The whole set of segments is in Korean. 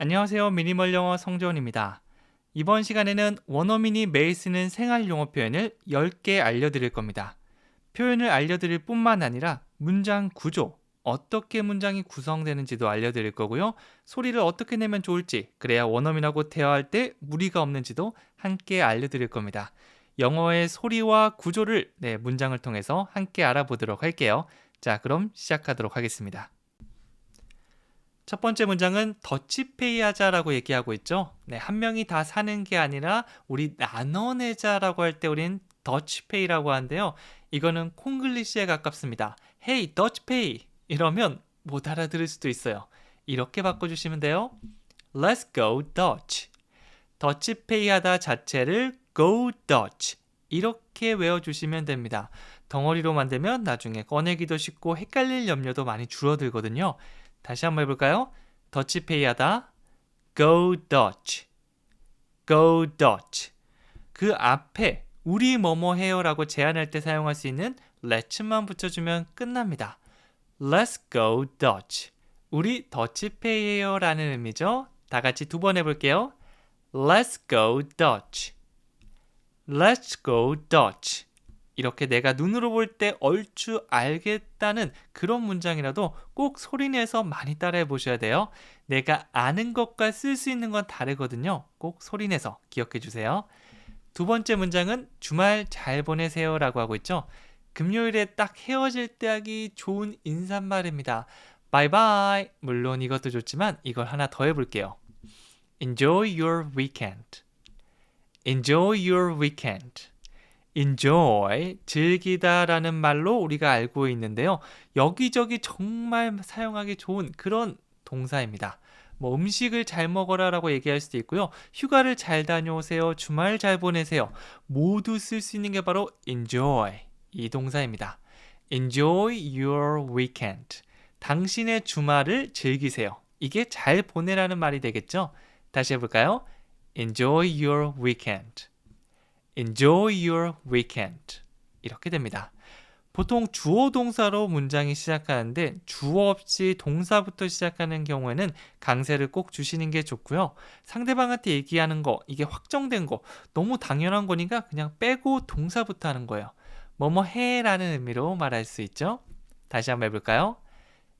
안녕하세요. 미니멀 영어 성재원입니다. 이번 시간에는 원어민이 매일 쓰는 생활 용어 표현을 10개 알려드릴 겁니다. 표현을 알려드릴 뿐만 아니라 문장 구조, 어떻게 문장이 구성되는지도 알려드릴 거고요. 소리를 어떻게 내면 좋을지, 그래야 원어민하고 대화할 때 무리가 없는지도 함께 알려드릴 겁니다. 영어의 소리와 구조를 문장을 통해서 함께 알아보도록 할게요. 자, 그럼 시작하도록 하겠습니다. 첫 번째 문장은 더치페이 하자라고 얘기하고 있죠. 한 명이 다 사는 게 아니라 우리 나눠내자라고 할 때 우린 더치페이라고 하는데요. 이거는 콩글리시에 가깝습니다. Hey, 더치페이 이러면 못 알아들을 수도 있어요. 이렇게 바꿔주시면 돼요. Let's go Dutch. 더치페이 하다 자체를 go Dutch 이렇게 외워주시면 됩니다. 덩어리로 만들면 나중에 꺼내기도 쉽고 헷갈릴 염려도 많이 줄어들거든요. 다시 한번 해볼까요? 더치페이 하다 Go Dutch Go Dutch 그 앞에 우리 뭐뭐 해요 라고 제안할 때 사용할 수 있는 let's만 붙여주면 끝납니다. Let's go Dutch 우리 더치페이 해요 라는 의미죠. 다 같이 두 번 해볼게요. Let's go Dutch Let's go Dutch 이렇게 내가 눈으로 볼 때 얼추 알겠다는 그런 문장이라도 꼭 소리내서 많이 따라해 보셔야 돼요. 내가 아는 것과 쓸 수 있는 건 다르거든요. 꼭 소리내서 기억해 주세요. 두 번째 문장은 주말 잘 보내세요 라고 하고 있죠. 금요일에 딱 헤어질 때 하기 좋은 인사말입니다. 바이바이. 물론 이것도 좋지만 이걸 하나 더 해볼게요. Enjoy your weekend. Enjoy your weekend. enjoy, 즐기다라는 말로 우리가 알고 있는데요. 여기저기 정말 사용하기 좋은 그런 동사입니다. 뭐 음식을 잘 먹어라라고 얘기할 수도 있고요. 휴가를 잘 다녀오세요. 주말 잘 보내세요. 모두 쓸 수 있는 게 바로 enjoy 이 동사입니다. enjoy your weekend. 당신의 주말을 즐기세요. 이게 잘 보내라는 말이 되겠죠? 다시 해볼까요? enjoy your weekend. Enjoy your weekend. 이렇게 됩니다. 보통 주어 동사로 문장이 시작하는데 주어 없이 동사부터 시작하는 경우에는 강세를 꼭 주시는 게 좋고요. 상대방한테 얘기하는 거, 이게 확정된 거, 너무 당연한 거니까 그냥 빼고 동사부터 하는 거예요. 뭐뭐 해라는 의미로 말할 수 있죠. 다시 한번 해볼까요?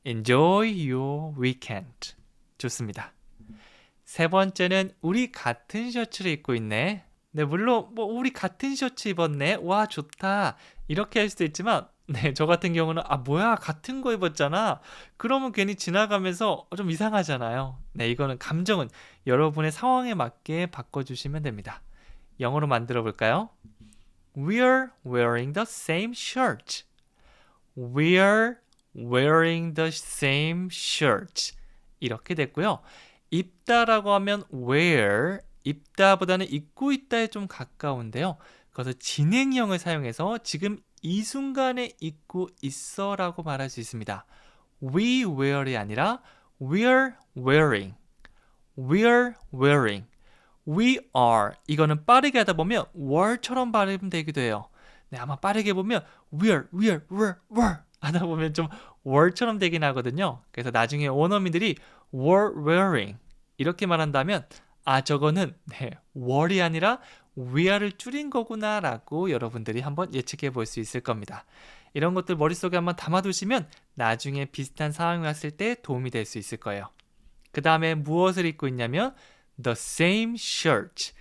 Enjoy your weekend. 좋습니다. 세 번째는 우리 같은 셔츠를 입고 있네. 네, 물론 뭐 우리 같은 셔츠 입었네. 와, 좋다. 이렇게 할 수도 있지만 저 같은 경우는 뭐야, 같은 거 입었잖아. 그러면 괜히 지나가면서 좀 이상하잖아요. 이거는 감정은 여러분의 상황에 맞게 바꿔주시면 됩니다. 영어로 만들어 볼까요? We're wearing the same shirt. We're wearing the same shirt. 이렇게 됐고요. 입다라고 하면 wear, 입다보다는 입고 있다에 좀 가까운데요. 그래서 진행형을 사용해서 지금 이 순간에 입고 있어 라고 말할 수 있습니다. We wear이 아니라 we're wearing. We're wearing. We are. 이거는 빠르게 하다 보면 were처럼 발음되기도 해요. 아마 빠르게 보면 we're 하다 보면 좀 were처럼 되긴 하거든요. 그래서 나중에 원어민들이 were wearing 이렇게 말한다면 저거는 were이 아니라 weare를 줄인 거구나 라고 여러분들이 한번 예측해 볼 수 있을 겁니다. 이런 것들 머릿속에 한번 담아두시면 나중에 비슷한 상황이 왔을 때 도움이 될 수 있을 거예요. 그 다음에 무엇을 입고 있냐면 the same shirt,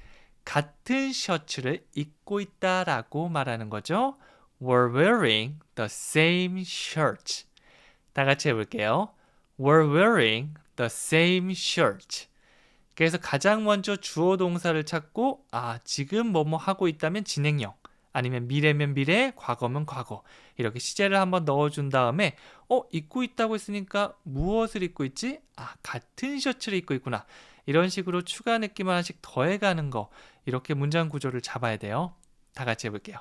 같은 셔츠를 입고 있다라고 말하는 거죠. We're wearing the same shirt. 다 같이 해볼게요. We're wearing the same shirt. 그래서 가장 먼저 주어 동사를 찾고 지금 뭐뭐 하고 있다면 진행형, 아니면 미래면 미래, 과거면 과거 이렇게 시제를 한번 넣어준 다음에 입고 있다고 했으니까 무엇을 입고 있지? 같은 셔츠를 입고 있구나. 이런 식으로 추가 느낌 하나씩 더해가는 거, 이렇게 문장 구조를 잡아야 돼요. 다 같이 해볼게요.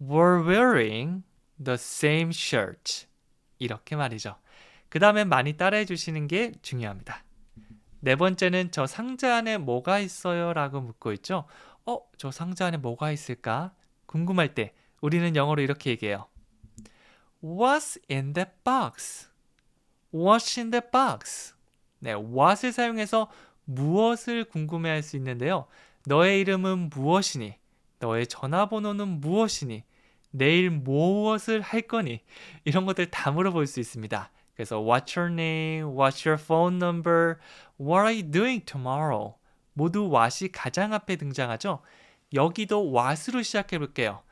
We're wearing the same shirt. 이렇게 말이죠. 그 다음에 많이 따라해 주시는 게 중요합니다. 네 번째는 저 상자 안에 뭐가 있어요? 라고 묻고 있죠. 저 상자 안에 뭐가 있을까? 궁금할 때 우리는 영어로 이렇게 얘기해요. What's in that box? What's in that box? 네, what을 사용해서 무엇을 궁금해할 수 있는데요. 너의 이름은 무엇이니? 너의 전화번호는 무엇이니? 내일 무엇을 할 거니? 이런 것들 다 물어볼 수 있습니다. 그래서 What's your name? What's your phone number? What are you doing tomorrow? 모두 what이 가장 앞에 등장하죠. 여기도 what으로 시작해 볼게요.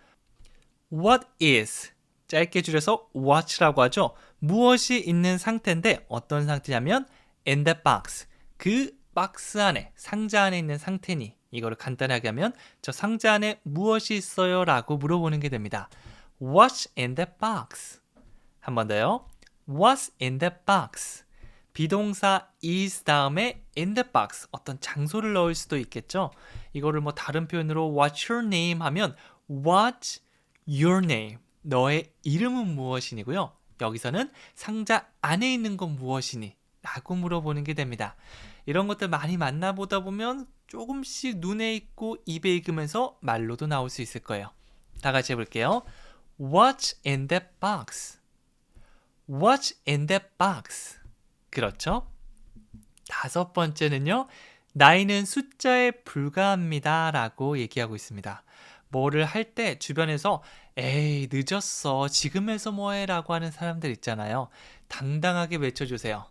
What is? 짧게 줄여서 what라고 하죠. 무엇이 있는 상태인데 어떤 상태냐면 in the box. 그 박스 안에, 상자 안에 있는 상태니 이거를 간단하게 하면 저 상자 안에 무엇이 있어요? 라고 물어보는 게 됩니다. What's in the box? 한 번 더요. What's in the box? 비동사 is 다음에 in the box 어떤 장소를 넣을 수도 있겠죠. 이거를 뭐 다른 표현으로 What's your name? 하면 What's your name? 너의 이름은 무엇이니고요. 여기서는 상자 안에 있는 건 무엇이니? 라고 물어보는 게 됩니다. 이런 것들 많이 만나보다 보면 조금씩 눈에 익고 입에 익으면서 말로도 나올 수 있을 거예요. 다 같이 해볼게요. What's in that box? What's in that box? 그렇죠? 다섯 번째는요. 나이는 숫자에 불과합니다. 라고 얘기하고 있습니다. 뭐를 할 때 주변에서 에이 늦었어 지금 해서 뭐해 라고 하는 사람들 있잖아요. 당당하게 외쳐주세요.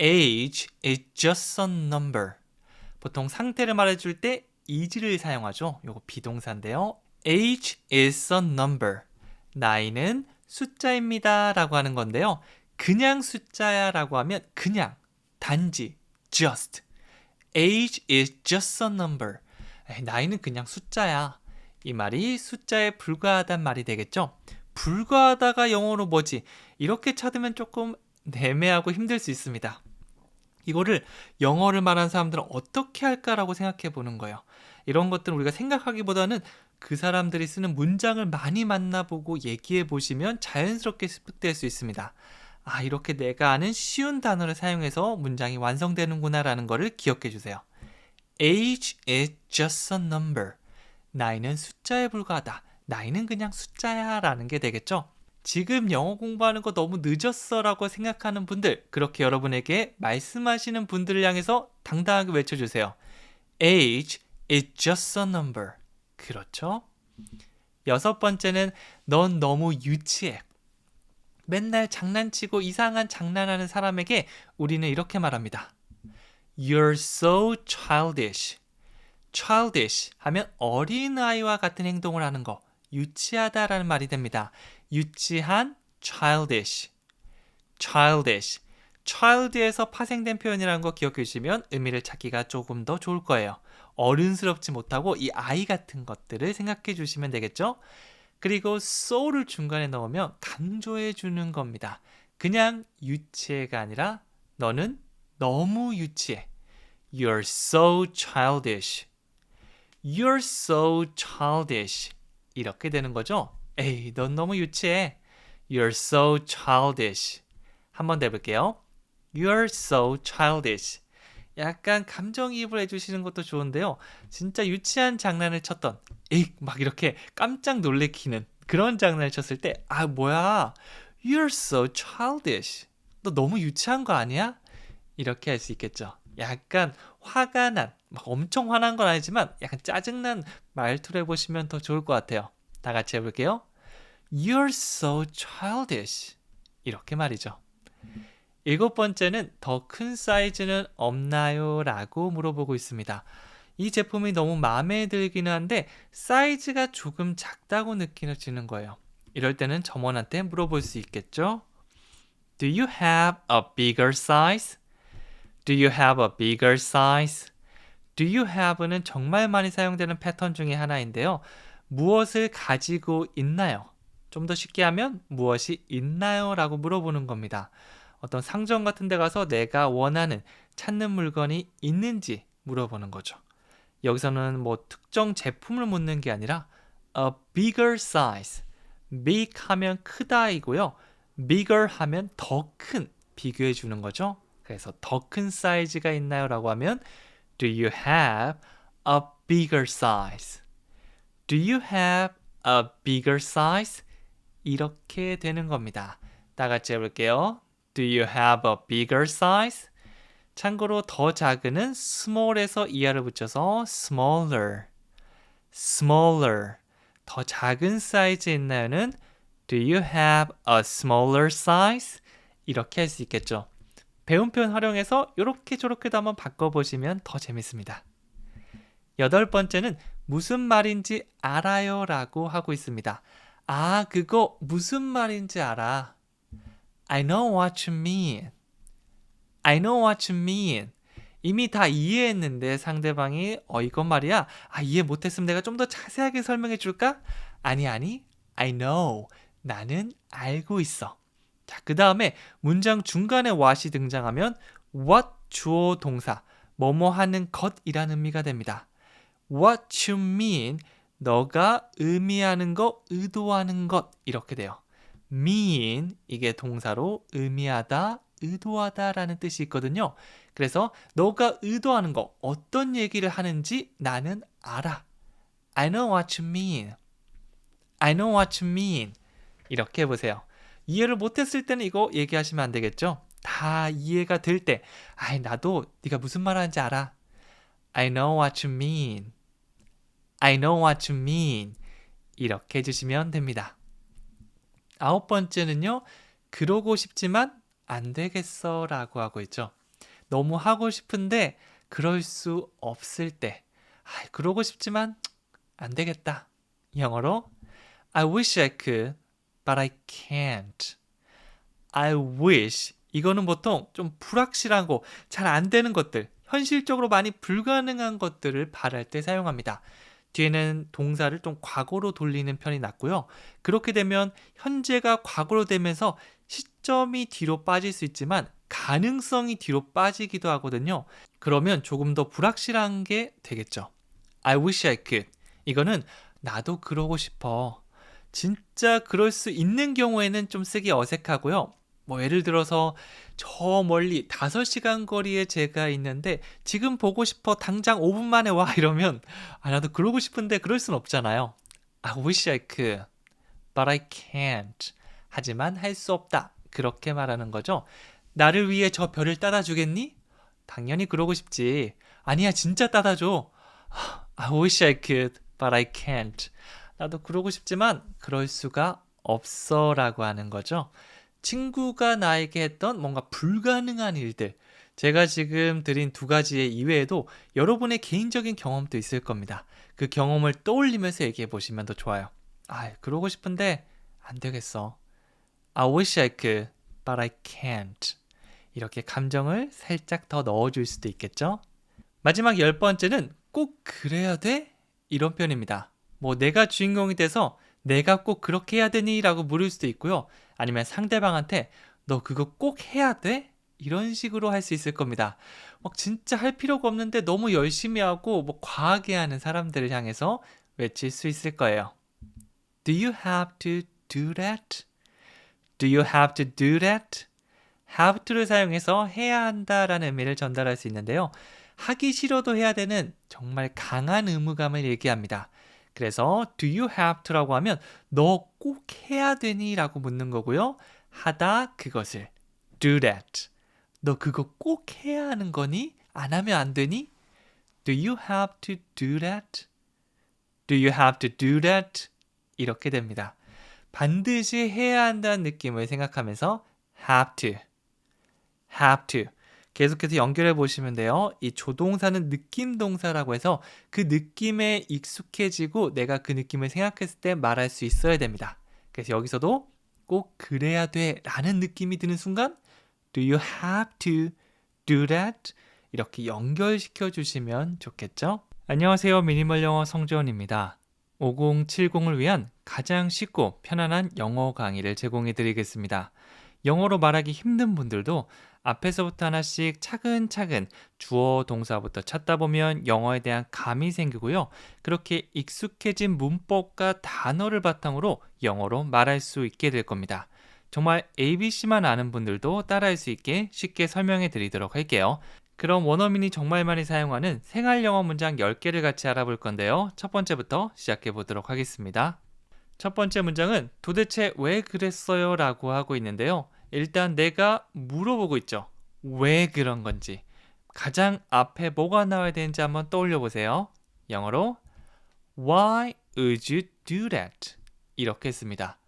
Age is just a number. 보통 상태를 말해줄 때 is를 사용하죠. 요거 비동사인데요. Age is a number. 나이는 숫자입니다 라고 하는 건데요. 그냥 숫자야 라고 하면 그냥, 단지, just. Age is just a number. 나이는 그냥 숫자야. 이 말이 숫자에 불과하단 말이 되겠죠. 불과하다가 영어로 뭐지? 이렇게 찾으면 조금 애매하고 힘들 수 있습니다. 이거를 영어를 말하는 사람들은 어떻게 할까라고 생각해 보는 거예요. 이런 것들은 우리가 생각하기보다는 그 사람들이 쓰는 문장을 많이 만나보고 얘기해 보시면 자연스럽게 습득될 수 있습니다. 아, 이렇게 내가 아는 쉬운 단어를 사용해서 문장이 완성되는구나 라는 거를 기억해 주세요. Age is just a number. 나이는 숫자에 불과하다. 나이는 그냥 숫자야 라는 게 되겠죠. 지금 영어 공부하는 거 너무 늦었어 라고 생각하는 분들, 그렇게 여러분에게 말씀하시는 분들을 향해서 당당하게 외쳐주세요. Age is just a number. 그렇죠? 여섯 번째는 넌 너무 유치해. 맨날 장난치고 이상한 장난하는 사람에게 우리는 이렇게 말합니다. You're so childish. childish 하면 어린아이와 같은 행동을 하는 거, 유치하다라는 말이 됩니다. 유치한 childish. childish. child에서 파생된 표현이라는 거 기억해 주시면 의미를 찾기가 조금 더 좋을 거예요. 어른스럽지 못하고 이 아이 같은 것들을 생각해 주시면 되겠죠? 그리고 so를 중간에 넣으면 강조해 주는 겁니다. 그냥 유치해가 아니라 너는 너무 유치해. You're so childish. You're so childish. 이렇게 되는 거죠. 에이, 넌 너무 유치해. You're so childish. 한 번 더 해볼게요. You're so childish. 약간 감정이입을 해주시는 것도 좋은데요. 진짜 유치한 장난을 쳤던, 에이, 막 이렇게 깜짝 놀래키는 그런 장난을 쳤을 때, 아, 뭐야. You're so childish. 너 너무 유치한 거 아니야? 이렇게 할 수 있겠죠. 약간 화가 난, 막 엄청 화난 건 아니지만 약간 짜증난 말투를 해보시면 더 좋을 것 같아요. 다 같이 해볼게요. You're so childish. 이렇게 말이죠. 일곱 번째는 더 큰 사이즈는 없나요? 라고 물어보고 있습니다. 이 제품이 너무 마음에 들기는 한데 사이즈가 조금 작다고 느껴지는 거예요. 이럴 때는 점원한테 물어볼 수 있겠죠? Do you have a bigger size? Do you have a bigger size? Do you have는 정말 많이 사용되는 패턴 중에 하나인데요. 무엇을 가지고 있나요? 좀 더 쉽게 하면 무엇이 있나요? 라고 물어보는 겁니다. 어떤 상점 같은 데 가서 내가 원하는, 찾는 물건이 있는지 물어보는 거죠. 여기서는 뭐 특정 제품을 묻는 게 아니라 a bigger size. big 하면 크다이고요. bigger 하면 더 큰, 비교해 주는 거죠. 그래서 더 큰 사이즈가 있나요? 라고 하면 Do you have a bigger size? Do you have a bigger size? 이렇게 되는 겁니다. 다 같이 해볼게요. Do you have a bigger size? 참고로 더 작은은 small에서 ER을 붙여서 smaller, smaller. 더 작은 사이즈 있나요는 Do you have a smaller size? 이렇게 할 수 있겠죠. 배운 표현 활용해서 이렇게 저렇게도 한번 바꿔보시면 더 재밌습니다. 8번째는 무슨 말인지 알아요 라고 하고 있습니다. 아, 그거 무슨 말인지 알아. I know what you mean. I know what you mean. 이미 다 이해했는데 상대방이 이건 말이야. 이해 못했으면 내가 좀 더 자세하게 설명해 줄까? 아니, I know. 나는 알고 있어. 자, 그 다음에 문장 중간에 what이 등장하면 what 주어 동사, 뭐뭐 하는 것이라는 의미가 됩니다. What you mean, 너가 의미하는 것, 의도하는 것 이렇게 돼요. mean, 이게 동사로 의미하다, 의도하다라는 뜻이 있거든요. 그래서 너가 의도하는 거, 어떤 얘기를 하는지 나는 알아. I know what you mean. I know what you mean. 이렇게 해보세요. 이해를 못했을 때는 이거 얘기하시면 안 되겠죠? 다 이해가 될 때, 나도 네가 무슨 말 하는지 알아. I know what you mean. I know what you mean. 이렇게 해주시면 됩니다. 9번째는요. 그러고 싶지만 안 되겠어 라고 하고 있죠. 너무 하고 싶은데 그럴 수 없을 때 그러고 싶지만 안 되겠다. 영어로 I wish I could, but I can't. I wish. 이거는 보통 좀 불확실하고 잘 안 되는 것들, 현실적으로 많이 불가능한 것들을 바랄 때 사용합니다. 뒤에는 동사를 좀 과거로 돌리는 편이 낫고요. 그렇게 되면 현재가 과거로 되면서 시점이 뒤로 빠질 수 있지만 가능성이 뒤로 빠지기도 하거든요. 그러면 조금 더 불확실한 게 되겠죠. I wish I could. 이거는 나도 그러고 싶어. 진짜 그럴 수 있는 경우에는 좀 쓰기 어색하고요. 예를 들어서 저 멀리 5시간 거리에 제가 있는데 지금 보고 싶어 당장 5분 만에 와 이러면 나도 그러고 싶은데 그럴 순 없잖아요. I wish I could, but I can't. 하지만 할 수 없다. 그렇게 말하는 거죠. 나를 위해 저 별을 따다 주겠니? 당연히 그러고 싶지. 아니야 진짜 따다 줘. I wish I could, but I can't. 나도 그러고 싶지만 그럴 수가 없어 라고 하는 거죠. 친구가 나에게 했던 뭔가 불가능한 일들, 제가 지금 드린 2가지의 이외에도 여러분의 개인적인 경험도 있을 겁니다. 그 경험을 떠올리면서 얘기해 보시면 더 좋아요. 그러고 싶은데 안 되겠어. I wish I could, but I can't. 이렇게 감정을 살짝 더 넣어줄 수도 있겠죠? 마지막 10번째는 꼭 그래야 돼? 이런 표현입니다. 내가 주인공이 돼서 내가 꼭 그렇게 해야 되니? 라고 물을 수도 있고요. 아니면 상대방한테 너 그거 꼭 해야 돼? 이런 식으로 할 수 있을 겁니다. 진짜 할 필요가 없는데 너무 열심히 하고 과하게 하는 사람들을 향해서 외칠 수 있을 거예요. Do you have to do that? Do you have to do that? have to를 사용해서 해야 한다라는 의미를 전달할 수 있는데요. 하기 싫어도 해야 되는 정말 강한 의무감을 얘기합니다. 그래서 do you have to라고 하면 너 꼭 해야 되니? 라고 묻는 거고요. 하다 그것을 do that. 너 그거 꼭 해야 하는 거니? 안 하면 안 되니? Do you have to do that? Do you have to do that? 이렇게 됩니다. 반드시 해야 한다는 느낌을 생각하면서 have to, have to. 계속해서 연결해 보시면 돼요. 이 조동사는 느낌 동사라고 해서 그 느낌에 익숙해지고 내가 그 느낌을 생각했을 때 말할 수 있어야 됩니다. 그래서 여기서도 꼭 그래야 돼 라는 느낌이 드는 순간 Do you have to do that? 이렇게 연결시켜 주시면 좋겠죠? 안녕하세요. 미니멀 영어 성재원입니다. 5070을 위한 가장 쉽고 편안한 영어 강의를 제공해 드리겠습니다. 영어로 말하기 힘든 분들도 앞에서부터 하나씩 차근차근 주어 동사부터 찾다 보면 영어에 대한 감이 생기고요. 그렇게 익숙해진 문법과 단어를 바탕으로 영어로 말할 수 있게 될 겁니다. 정말 ABC만 아는 분들도 따라할 수 있게 쉽게 설명해 드리도록 할게요. 그럼 원어민이 정말 많이 사용하는 생활 영어 문장 10개를 같이 알아볼 건데요. 첫 번째부터 시작해 보도록 하겠습니다. 첫 번째 문장은 도대체 왜 그랬어요? 라고 하고 있는데요. 일단 내가 물어보고 있죠. 왜 그런 건지. 가장 앞에 뭐가 나와야 되는지 한번 떠올려 보세요. 영어로 Why would you do that? 이렇게 했습니다.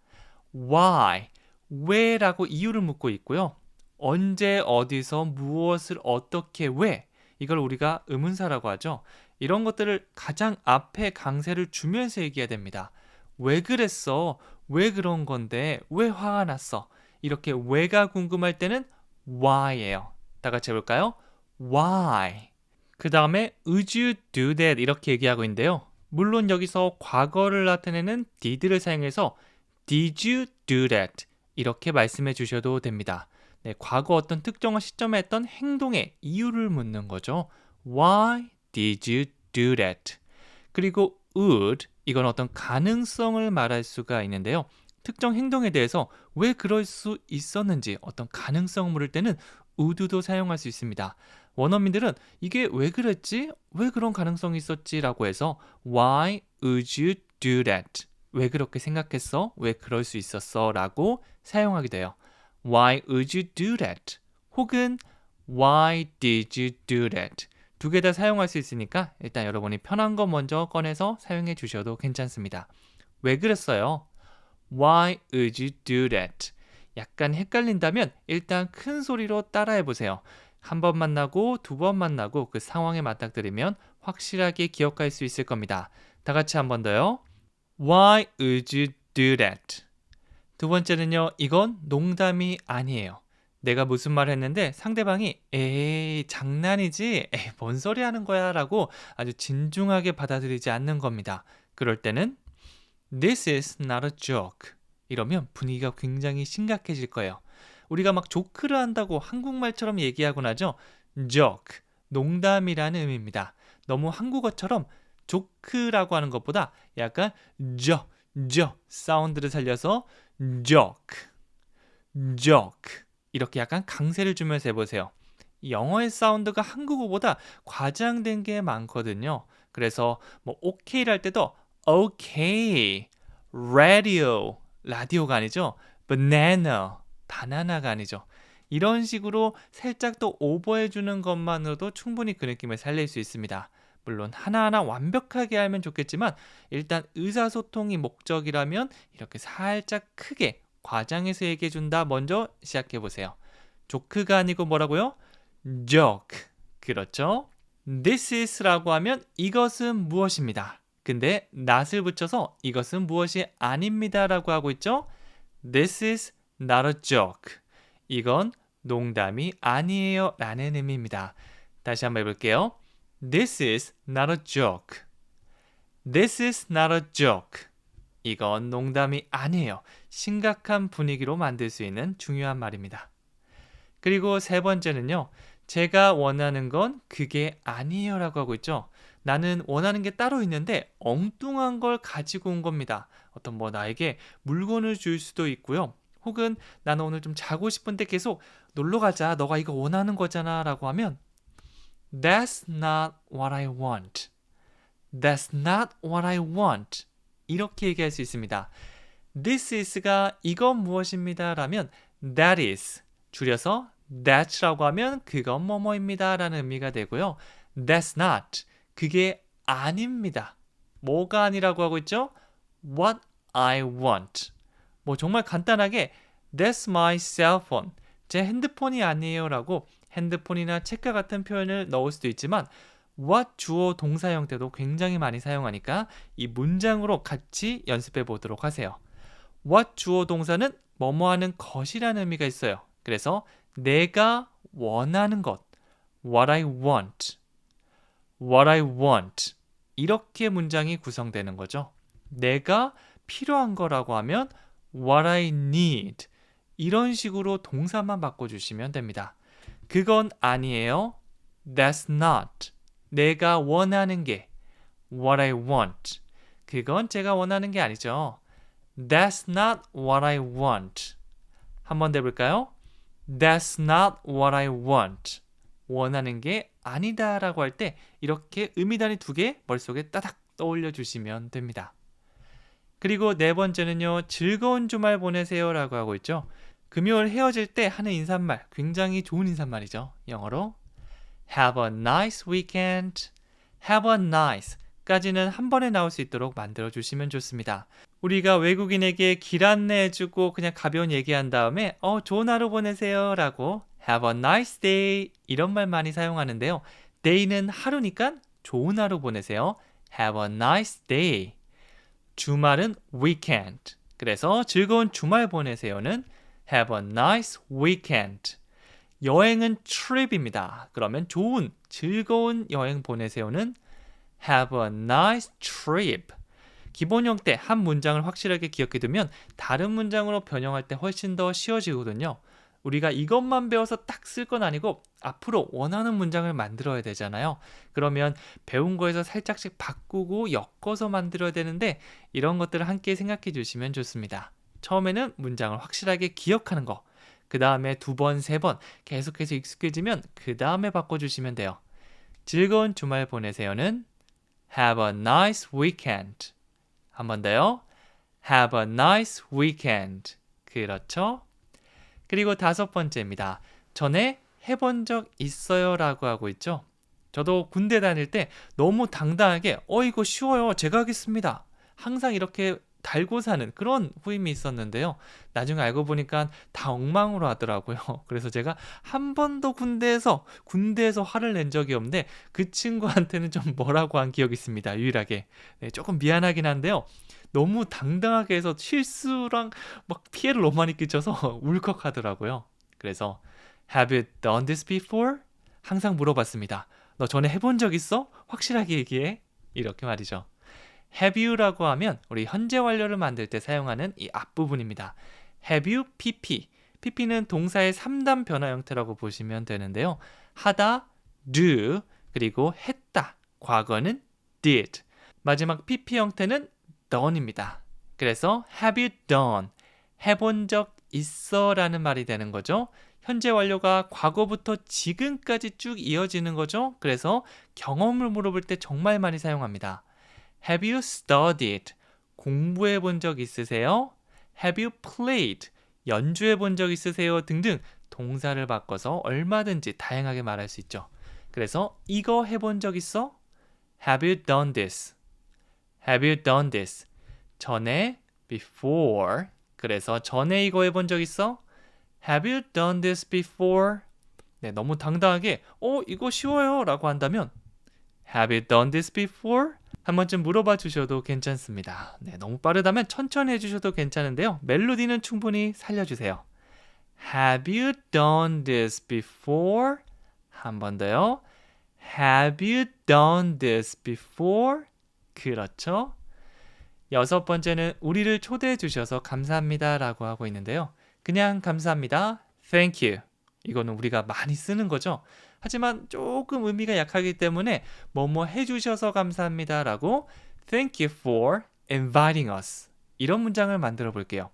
Why, 왜라고 이유를 묻고 있고요. 언제, 어디서, 무엇을, 어떻게, 왜 이걸 우리가 의문사라고 하죠. 이런 것들을 가장 앞에 강세를 주면서 얘기해야 됩니다. 왜 그랬어? 왜 그런 건데? 왜 화가 났어? 이렇게 왜가 궁금할 때는 why예요. 다 같이 해볼까요? Why. 그 다음에 would you do that? 이렇게 얘기하고 있는데요. 물론 여기서 과거를 나타내는 did를 사용해서 Did you do that? 이렇게 말씀해 주셔도 됩니다. 네, 과거 어떤 특정한 시점에 했던 행동의 이유를 묻는 거죠. Why did you do that? 그리고 would, 이건 어떤 가능성을 말할 수가 있는데요. 특정 행동에 대해서 왜 그럴 수 있었는지 어떤 가능성을 물을 때는 would도 사용할 수 있습니다. 원어민들은 이게 왜 그랬지? 왜 그런 가능성이 있었지? 라고 해서 Why would you do that? 왜 그렇게 생각했어? 왜 그럴 수 있었어? 라고 사용하게 돼요. Why would you do that? 혹은 Why did you do that? 두 개 다 사용할 수 있으니까 일단 여러분이 편한 거 먼저 꺼내서 사용해 주셔도 괜찮습니다. 왜 그랬어요? Why would you do that? 약간 헷갈린다면 일단 큰 소리로 따라해 보세요. 한 번 만나고 두 번 만나고 그 상황에 맞닥뜨리면 확실하게 기억할 수 있을 겁니다. 다 같이 한 번 더요. Why would you do that? 두 번째는요. 이건 농담이 아니에요. 내가 무슨 말 했는데 상대방이 에이 장난이지? 에이 뭔 소리 하는 거야? 라고 아주 진중하게 받아들이지 않는 겁니다. 그럴 때는 This is not a joke. 이러면 분위기가 굉장히 심각해질 거예요. 우리가 막 조크를 한다고 한국말처럼 얘기하곤 하죠. joke, 농담이라는 의미입니다. 너무 한국어처럼 조크라고 하는 것보다 약간 저 사운드를 살려서 joke, joke 이렇게 약간 강세를 주면서 해보세요. 영어의 사운드가 한국어보다 과장된 게 많거든요. 그래서 뭐 OK를 할 때도 OK, radio, 라디오가 아니죠. banana, 바나나가 아니죠. 이런 식으로 살짝 더 오버해주는 것만으로도 충분히 그 느낌을 살릴 수 있습니다. 물론 하나하나 완벽하게 하면 좋겠지만 일단 의사소통이 목적이라면 이렇게 살짝 크게 과장해서 얘기해준다. 먼저 시작해보세요. 조크가 아니고 뭐라고요? joke. 그렇죠? This is라고 하면 이것은 무엇입니다. 근데 not을 붙여서 이것은 무엇이 아닙니다 라고 하고 있죠. This is not a joke. 이건 농담이 아니에요 라는 의미입니다. 다시 한번 해볼게요. This is not a joke. This is not a joke. 이건 농담이 아니에요. 심각한 분위기로 만들 수 있는 중요한 말입니다. 그리고 세 번째는요. 제가 원하는 건 그게 아니에요 라고 하고 있죠. 나는 원하는 게 따로 있는데 엉뚱한 걸 가지고 온 겁니다. 어떤 뭐 나에게 물건을 줄 수도 있고요. 혹은 나는 오늘 좀 자고 싶은데 계속 놀러 가자. 너가 이거 원하는 거잖아 라고 하면 That's not what I want. That's not what I want. 이렇게 얘기할 수 있습니다. This is가 이건 무엇입니다 라면 that is 줄여서 that라고 하면 그건 뭐뭐입니다 라는 의미가 되고요. That's not 그게 아닙니다. 뭐가 아니라고 하고 있죠? What I want. 뭐 정말 간단하게 That's my cell phone. 제 핸드폰이 아니에요 라고 핸드폰이나 책과 같은 표현을 넣을 수도 있지만 what 주어 동사 형태도 굉장히 많이 사용하니까 이 문장으로 같이 연습해 보도록 하세요. what 주어 동사는 뭐뭐 하는 것이라는 의미가 있어요. 그래서 내가 원하는 것 what I want. What I want. 이렇게 문장이 구성되는 거죠. 내가 필요한 거라고 하면 what I need. 이런 식으로 동사만 바꿔주시면 됩니다. 그건 아니에요. That's not. 내가 원하는 게 what I want. 그건 제가 원하는 게 아니죠. That's not what I want. 한번 더 해볼까요? That's not what I want. 원하는 게 아니다 라고 할 때 이렇게 의미단위 두 개 머릿속에 따닥 떠올려 주시면 됩니다. 그리고 네 번째는요. 즐거운 주말 보내세요 라고 하고 있죠. 금요일 헤어질 때 하는 인사말 굉장히 좋은 인사말이죠. 영어로 Have a nice weekend. Have a nice 까지는 한 번에 나올 수 있도록 만들어 주시면 좋습니다. 우리가 외국인에게 길 안내해주고 그냥 가벼운 얘기한 다음에 좋은 하루 보내세요 라고 Have a nice day 이런 말 많이 사용하는데요. day는 하루니까 좋은 하루 보내세요. Have a nice day. 주말은 weekend. 그래서 즐거운 주말 보내세요는 Have a nice weekend. 여행은 trip입니다. 그러면 좋은, 즐거운 여행 보내세요는 Have a nice trip. 기본 형태 한 문장을 확실하게 기억해두면 다른 문장으로 변형할 때 훨씬 더 쉬워지거든요. 우리가 이것만 배워서 딱 쓸 건 아니고 앞으로 원하는 문장을 만들어야 되잖아요. 그러면 배운 거에서 살짝씩 바꾸고 엮어서 만들어야 되는데 이런 것들을 함께 생각해 주시면 좋습니다. 처음에는 문장을 확실하게 기억하는 거. 그 다음에 2번, 3번 계속해서 익숙해지면 그 다음에 바꿔주시면 돼요. 즐거운 주말 보내세요는 Have a nice weekend. 한 번 더요. Have a nice weekend. 그렇죠? 그리고 5번째입니다. 전에 해본 적 있어요 라고 하고 있죠. 저도 군대 다닐 때 너무 당당하게 이거 쉬워요. 제가 하겠습니다. 항상 이렇게 달고 사는 그런 후임이 있었는데요. 나중에 알고 보니까 다 엉망으로 하더라고요. 그래서 제가 한 번도 군대에서 화를 낸 적이 없는데 그 친구한테는 좀 뭐라고 한 기억이 있습니다. 유일하게. 네, 조금 미안하긴 한데요. 너무 당당하게 해서 실수랑 막 피해를 너무 많이 끼쳐서 울컥하더라고요. 그래서 Have you done this before? 항상 물어봤습니다. 너 전에 해본 적 있어? 확실하게 얘기해. 이렇게 말이죠. Have you라고 하면 우리 현재 완료를 만들 때 사용하는 이 앞부분입니다. Have you pp. pp는 동사의 3단 변화 형태라고 보시면 되는데요. 하다, do, 그리고 했다. 과거는 did. 마지막 pp 형태는 done입니다. 그래서 have you done? 해본 적 있어? 라는 말이 되는 거죠. 현재 완료가 과거부터 지금까지 쭉 이어지는 거죠. 그래서 경험을 물어볼 때 정말 많이 사용합니다. Have you studied? 공부해 본 적 있으세요? Have you played? 연주해 본 적 있으세요? 등등 동사를 바꿔서 얼마든지 다양하게 말할 수 있죠. 그래서 이거 해본 적 있어? Have you done this? Have you done this? 전에 before. 그래서 전에 이거 해본 적 있어? Have you done this before? 네, 너무 당당하게 이거 쉬워요 라고 한다면 Have you done this before? 한 번쯤 물어봐 주셔도 괜찮습니다. 네, 너무 빠르다면 천천히 해주셔도 괜찮은데요. 멜로디는 충분히 살려주세요. Have you done this before? 한 번 더요. Have you done this before? 그렇죠. 6번째는 우리를 초대해 주셔서 감사합니다 라고 하고 있는데요. 그냥 감사합니다. Thank you. 이거는 우리가 많이 쓰는 거죠. 하지만 조금 의미가 약하기 때문에 뭐뭐 해주셔서 감사합니다 라고 Thank you for inviting us. 이런 문장을 만들어 볼게요.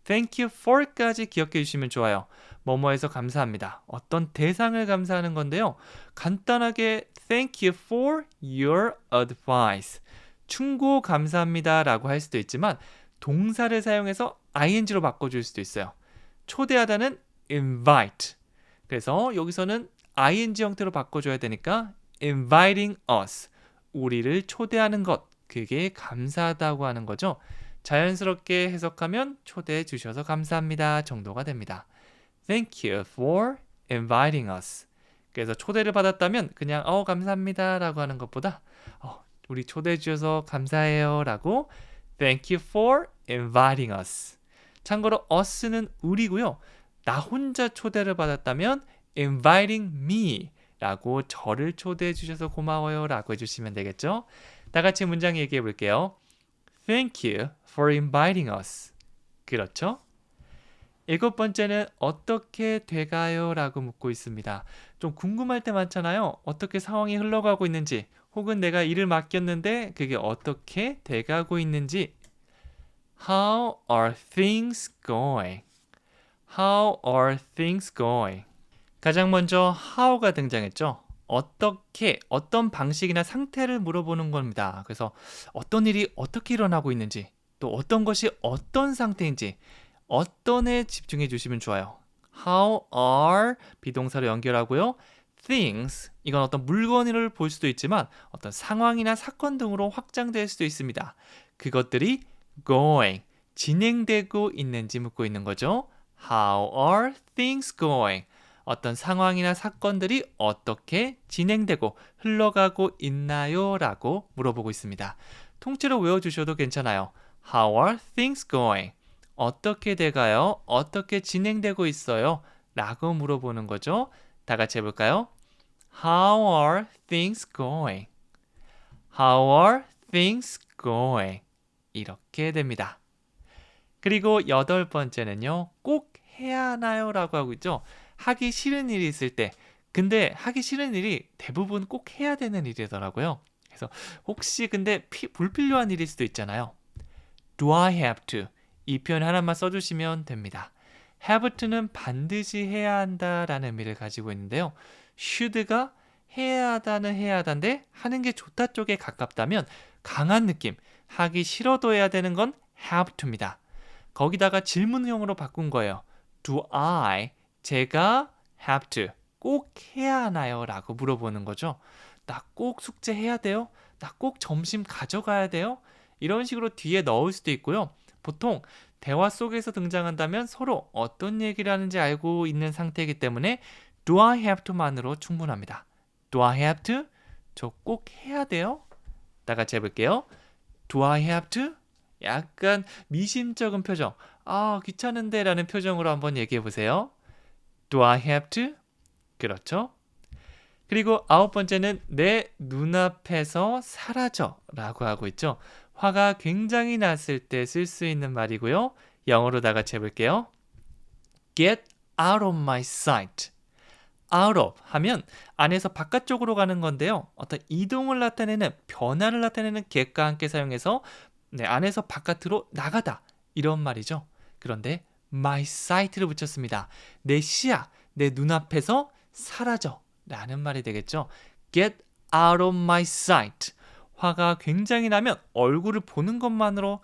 Thank you for까지 기억해 주시면 좋아요. 뭐뭐해서 감사합니다. 어떤 대상을 감사하는 건데요. 간단하게 Thank you for your advice. 충고 감사합니다 라고 할 수도 있지만 동사를 사용해서 ing로 바꿔줄 수도 있어요. 초대하다는 invite. 그래서 여기서는 ing 형태로 바꿔줘야 되니까 inviting us. 우리를 초대하는 것. 그게 감사하다고 하는 거죠. 자연스럽게 해석하면 초대해 주셔서 감사합니다 정도가 됩니다. Thank you for inviting us. 그래서 초대를 받았다면 그냥 감사합니다 라고 하는 것보다 우리 초대해 주셔서 감사해요 라고 Thank you for inviting us. 참고로 us는 우리고요. 나 혼자 초대를 받았다면 inviting me 라고 저를 초대해 주셔서 고마워요 라고 해주시면 되겠죠. 다 같이 문장 얘기해 볼게요. Thank you for inviting us. 그렇죠? 7번째는 어떻게 돼가요? 라고 묻고 있습니다. 좀 궁금할 때 많잖아요. 어떻게 상황이 흘러가고 있는지 혹은 내가 일을 맡겼는데 그게 어떻게 돼가고 있는지 How are things going? How are things going? 가장 먼저 how가 등장했죠. 어떻게, 어떤 방식이나 상태를 물어보는 겁니다. 그래서 어떤 일이 어떻게 일어나고 있는지 또 어떤 것이 어떤 상태인지 어떤에 집중해 주시면 좋아요. How are 비동사로 연결하고요. things, 이건 어떤 물건을 볼 수도 있지만 어떤 상황이나 사건 등으로 확장될 수도 있습니다. 그것들이 going, 진행되고 있는지 묻고 있는 거죠. How are things going? 어떤 상황이나 사건들이 어떻게 진행되고 흘러가고 있나요? 라고 물어보고 있습니다. 통째로 외워주셔도 괜찮아요. How are things going? 어떻게 돼가요? 어떻게 진행되고 있어요? 라고 물어보는 거죠. 다 같이 해볼까요? How are things going? How are things going? 이렇게 됩니다. 그리고 8번째는요. 꼭 해야 하나요? 라고 하고 있죠. 하기 싫은 일이 있을 때, 근데 하기 싫은 일이 대부분 꼭 해야 되는 일이더라고요. 그래서 혹시 근데 불필요한 일일 수도 있잖아요. Do I have to? 이 표현 하나만 써주시면 됩니다. have to는 반드시 해야 한다라는 의미를 가지고 있는데요. should가 해야 하다는 해야 하다인데 하는 게 좋다 쪽에 가깝다면 강한 느낌, 하기 싫어도 해야 되는 건 have to입니다. 거기다가 질문형으로 바꾼 거예요. Do I, 제가 have to, 꼭 해야 하나요? 라고 물어보는 거죠. 나 꼭 숙제해야 돼요? 나 꼭 점심 가져가야 돼요? 이런 식으로 뒤에 넣을 수도 있고요. 보통 대화 속에서 등장한다면 서로 어떤 얘기를 하는지 알고 있는 상태이기 때문에 Do I have to만으로 충분합니다. Do I have to? 저 꼭 해야 돼요? 다 같이 해볼게요. Do I have to? 약간 미심쩍은 표정. 아, 귀찮은데 라는 표정으로 한번 얘기해 보세요. Do I have to? 그렇죠. 그리고 9번째는 내 눈앞에서 사라져 라고 하고 있죠. 화가 굉장히 났을 때 쓸 수 있는 말이고요. 영어로 다 같이 해볼게요. Get out of my sight. out of 하면 안에서 바깥쪽으로 가는 건데요. 어떤 이동을 나타내는, 변화를 나타내는 get과 함께 사용해서 안에서 바깥으로 나가다 이런 말이죠. 그런데 my sight를 붙였습니다. 내 시야, 내 눈앞에서 사라져 라는 말이 되겠죠. Get out of my sight. 화가 굉장히 나면 얼굴을 보는 것만으로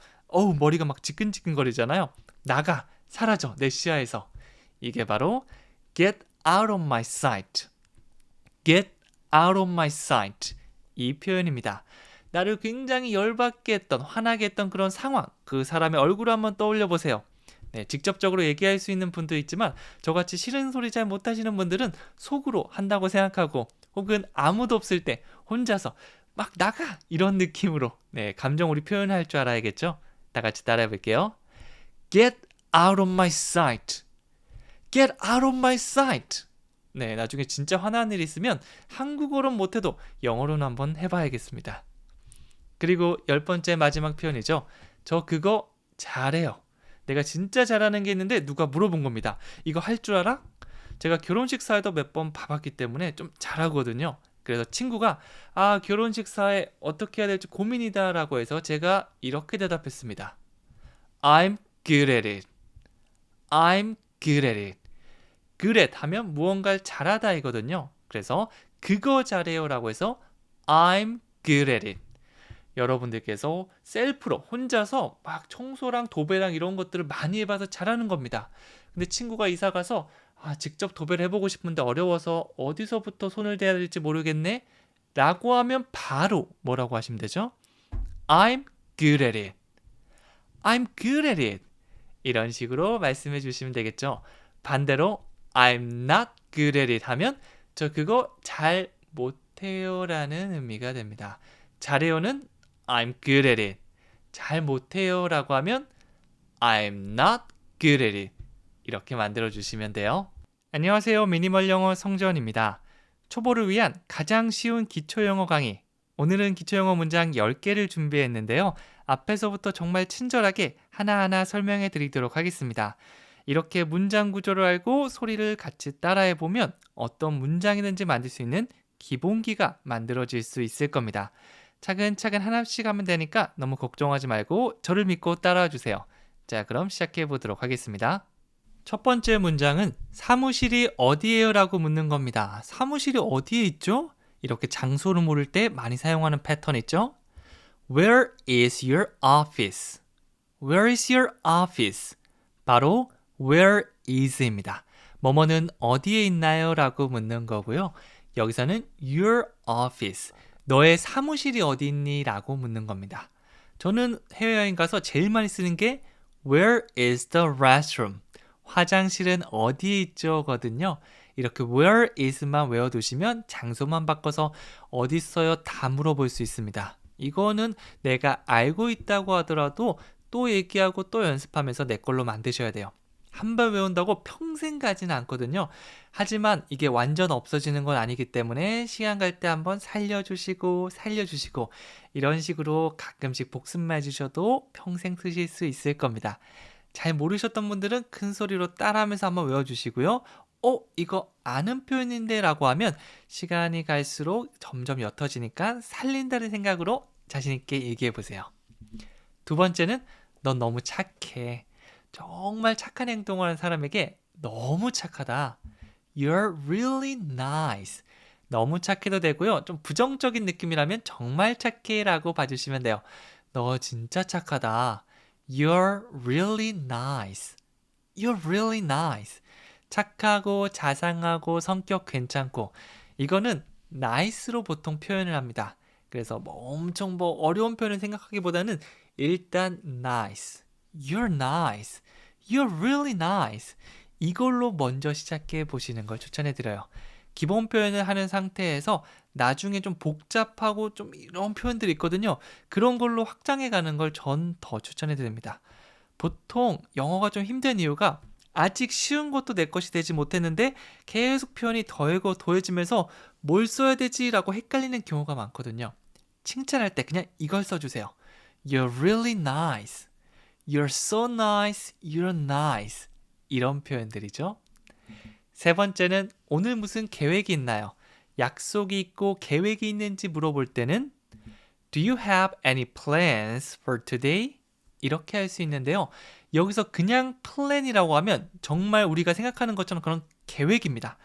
머리가 막 지끈지끈거리잖아요. 나가, 사라져, 내 시야에서. 이게 바로 get out of my sight. get out of my sight. 이 표현입니다. 나를 굉장히 열받게 했던, 화나게 했던 그런 상황, 그 사람의 얼굴을 한번 떠올려 보세요. 네, 직접적으로 얘기할 수 있는 분도 있지만 저같이 싫은 소리 잘 못하시는 분들은 속으로 한다고 생각하고 혹은 아무도 없을 때 혼자서 막 나가! 이런 느낌으로 감정 우리 표현할 줄 알아야겠죠? 다 같이 따라해 볼게요. Get out of my sight. Get out of my sight. 네, 나중에 진짜 화나는 일 있으면 한국어로는 못해도 영어로는 한번 해봐야겠습니다. 그리고 10번째 마지막 표현이죠. 저 그거 잘해요. 내가 진짜 잘하는 게 있는데 누가 물어본 겁니다. 이거 할 줄 알아? 제가 결혼식 사회도 몇 번 봐봤기 때문에 좀 잘하거든요. 그래서 친구가 결혼식 사회 어떻게 해야 될지 고민이다 라고 해서 제가 이렇게 대답했습니다. I'm good at it. I'm good at it. good at 하면 무언가를 잘하다 이거든요. 그래서 그거 잘해요 라고 해서 I'm good at it. 여러분들께서 셀프로 혼자서 막 청소랑 도배랑 이런 것들을 많이 해봐서 잘하는 겁니다. 근데 친구가 이사 가서 직접 도배를 해보고 싶은데 어려워서 어디서부터 손을 대야 될지 모르겠네 라고 하면 바로 뭐라고 하시면 되죠? I'm good at it. I'm good at it. 이런 식으로 말씀해 주시면 되겠죠. 반대로 I'm not good at it 하면 저 그거 잘 못해요 라는 의미가 됩니다. 잘해요는 I'm good at it. 잘 못해요 라고 하면 I'm not good at it. 이렇게 만들어 주시면 돼요. 안녕하세요. 미니멀 영어 성재원입니다. 초보를 위한 가장 쉬운 기초영어 강의. 오늘은 기초영어 문장 10개를 준비했는데요. 앞에서부터 정말 친절하게 하나하나 설명해 드리도록 하겠습니다. 이렇게 문장 구조를 알고 소리를 같이 따라해 보면 어떤 문장이든지 만들 수 있는 기본기가 만들어질 수 있을 겁니다. 차근차근 하나씩 하면 되니까 너무 걱정하지 말고 저를 믿고 따라와 주세요. 자, 그럼 시작해 보도록 하겠습니다. 첫 번째 문장은 사무실이 어디예요? 라고 묻는 겁니다. 사무실이 어디에 있죠? 이렇게 장소를 물을 때 많이 사용하는 패턴 있죠? Where is your office? Where is your office? 바로 where is입니다. 뭐뭐는 어디에 있나요? 라고 묻는 거고요. 여기서는 your office, 너의 사무실이 어디 있니? 라고 묻는 겁니다. 저는 해외여행 가서 제일 많이 쓰는 게 Where is the restroom? 화장실은 어디에 있죠? 거든요. 이렇게 where is만 외워두시면 장소만 바꿔서 어디 있어요? 다 물어볼 수 있습니다. 이거는 내가 알고 있다고 하더라도 또 얘기하고 또 연습하면서 내 걸로 만드셔야 돼요. 한 번 외운다고 평생 가지는 않거든요. 하지만 이게 완전 없어지는 건 아니기 때문에 시간 갈 때 한번 살려주시고 이런 식으로 가끔씩 복습만 해주셔도 평생 쓰실 수 있을 겁니다. 잘 모르셨던 분들은 큰 소리로 따라하면서 한번 외워주시고요. 이거 아는 표현인데 라고 하면 시간이 갈수록 점점 옅어지니까 살린다는 생각으로 자신있게 얘기해보세요. 두 번째는 넌 너무 착해. 정말 착한 행동을 하는 사람에게 너무 착하다. You're really nice. 너무 착해도 되고요. 좀 부정적인 느낌이라면 정말 착해 라고 봐주시면 돼요. 너 진짜 착하다. You're really nice. You're really nice. 착하고 자상하고 성격 괜찮고 이거는 nice로 보통 표현을 합니다. 그래서 엄청 어려운 표현을 생각하기보다는 일단 nice. You're nice. You're really nice. 이걸로 먼저 시작해 보시는 걸 추천해 드려요. 기본 표현을 하는 상태에서 나중에 좀 복잡하고 좀 이런 표현들이 있거든요. 그런 걸로 확장해 가는 걸 전 더 추천해 드립니다. 보통 영어가 좀 힘든 이유가 아직 쉬운 것도 내 것이 되지 못했는데 계속 표현이 더해지면서 뭘 써야 되지라고 헷갈리는 경우가 많거든요. 칭찬할 때 그냥 이걸 써주세요. You're really nice. You're so nice. You're nice. 이런 표현들이죠. 세 번째는 오늘 무슨 계획이 있나요? 약속이 있고 계획이 있는지 물어볼 때는 Do you have any plans for today? 이렇게 할 수 있는데요. 여기서 그냥 플랜이라고 하면 정말 우리가 생각하는 것처럼 그런 계획입니다.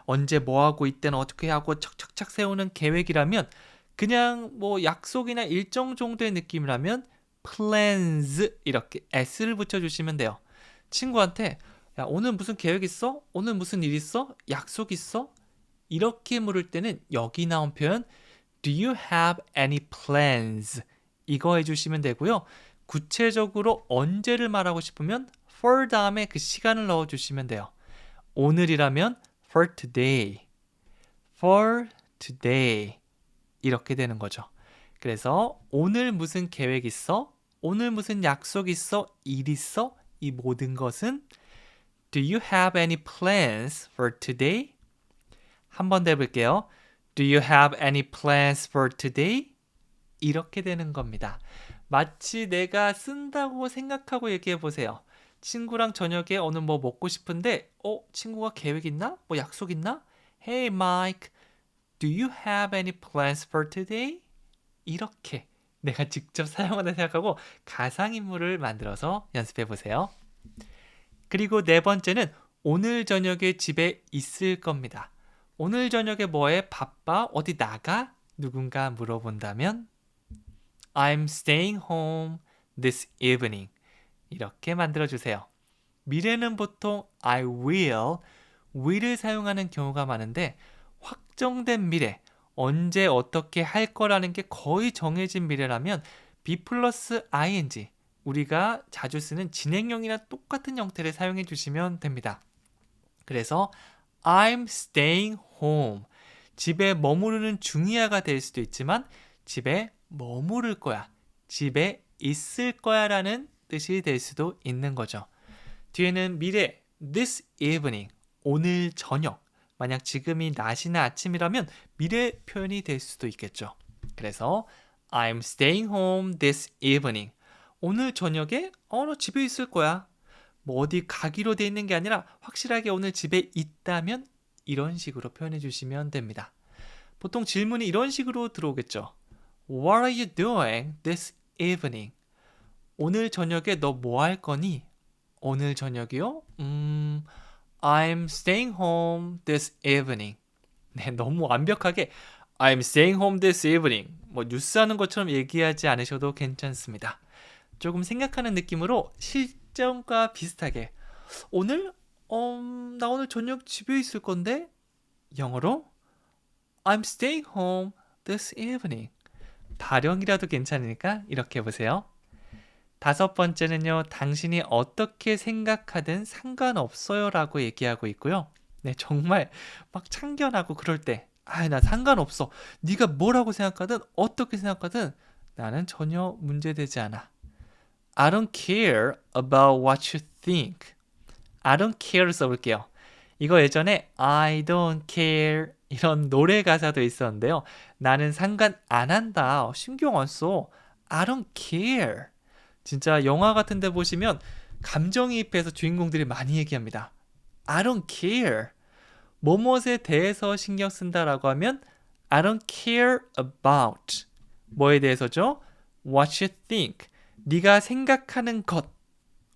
언제 뭐 하고 이때는 어떻게 하고 척척척 세우는 계획이라면 그냥 약속이나 일정 정도의 느낌이라면 plans 이렇게 s를 붙여주시면 돼요. 친구한테 야 오늘 무슨 계획 있어? 오늘 무슨 일 있어? 약속 있어? 이렇게 물을 때는 여기 나온 표현 Do you have any plans? 이거 해주시면 되고요. 구체적으로 언제를 말하고 싶으면 for 다음에 그 시간을 넣어주시면 돼요. 오늘이라면 for today, for today 이렇게 되는 거죠. 그래서 오늘 무슨 계획 있어? 오늘 무슨 약속 있어? 일 있어? 이 모든 것은 Do you have any plans for today? 한 번 더 해볼게요. Do you have any plans for today? 이렇게 되는 겁니다. 마치 내가 쓴다고 생각하고 얘기해 보세요. 친구랑 저녁에 오늘 뭐 먹고 싶은데 친구가 계획 있나? 뭐 약속 있나? Hey Mike, do you have any plans for today? 이렇게 내가 직접 사용한다 생각하고 가상인물을 만들어서 연습해 보세요. 그리고 네 번째는 오늘 저녁에 집에 있을 겁니다. 오늘 저녁에 뭐해? 바빠? 어디 나가? 누군가 물어본다면 I'm staying home this evening. 이렇게 만들어주세요. 미래는 보통 I will을 사용하는 경우가 많은데 확정된 미래, 언제 어떻게 할 거라는 게 거의 정해진 미래라면 be 플러스 ing, 우리가 자주 쓰는 진행형이나 똑같은 형태를 사용해 주시면 됩니다. 그래서 I'm staying home. 집에 머무르는 중이야가 될 수도 있지만 집에 머무를 거야, 집에 있을 거야 라는 뜻이 될 수도 있는 거죠. 뒤에는 미래, this evening, 오늘 저녁. 만약 지금이 낮이나 아침이라면 미래 표현이 될 수도 있겠죠. 그래서 I'm staying home this evening. 오늘 저녁에 너 집에 있을 거야. 뭐 어디 가기로 돼 있는 게 아니라 확실하게 오늘 집에 있다면 이런 식으로 표현해 주시면 됩니다. 보통 질문이 이런 식으로 들어오겠죠. What are you doing this evening? 오늘 저녁에 너 뭐 할 거니? 오늘 저녁이요? I'm staying home this evening. 네, 너무 완벽하게 I'm staying home this evening. 뭐 뉴스 하는 것처럼 얘기하지 않으셔도 괜찮습니다. 조금 생각하는 느낌으로 실정과 비슷하게 오늘 나 오늘 저녁 집에 있을 건데 영어로 I'm staying home this evening. 발형이라도 괜찮으니까 이렇게 해보세요. 다섯 번째는요. 당신이 어떻게 생각하든 상관없어요 라고 얘기하고 있고요. 네, 정말 막 참견하고 그럴 때 나 상관없어. 네가 뭐라고 생각하든 어떻게 생각하든 나는 전혀 문제되지 않아. I don't care about what you think. I don't care 써볼게요. 이거 예전에 I don't care 이런 노래 가사도 있었는데요. 나는 상관 안 한다. 신경 안 써. I don't care. 진짜 영화 같은 데 보시면 감정이입해서 주인공들이 많이 얘기합니다. I don't care. 뭐뭇에 대해서 신경 쓴다라고 하면 I don't care about. 뭐에 대해서죠? What you think. 네가 생각하는 것.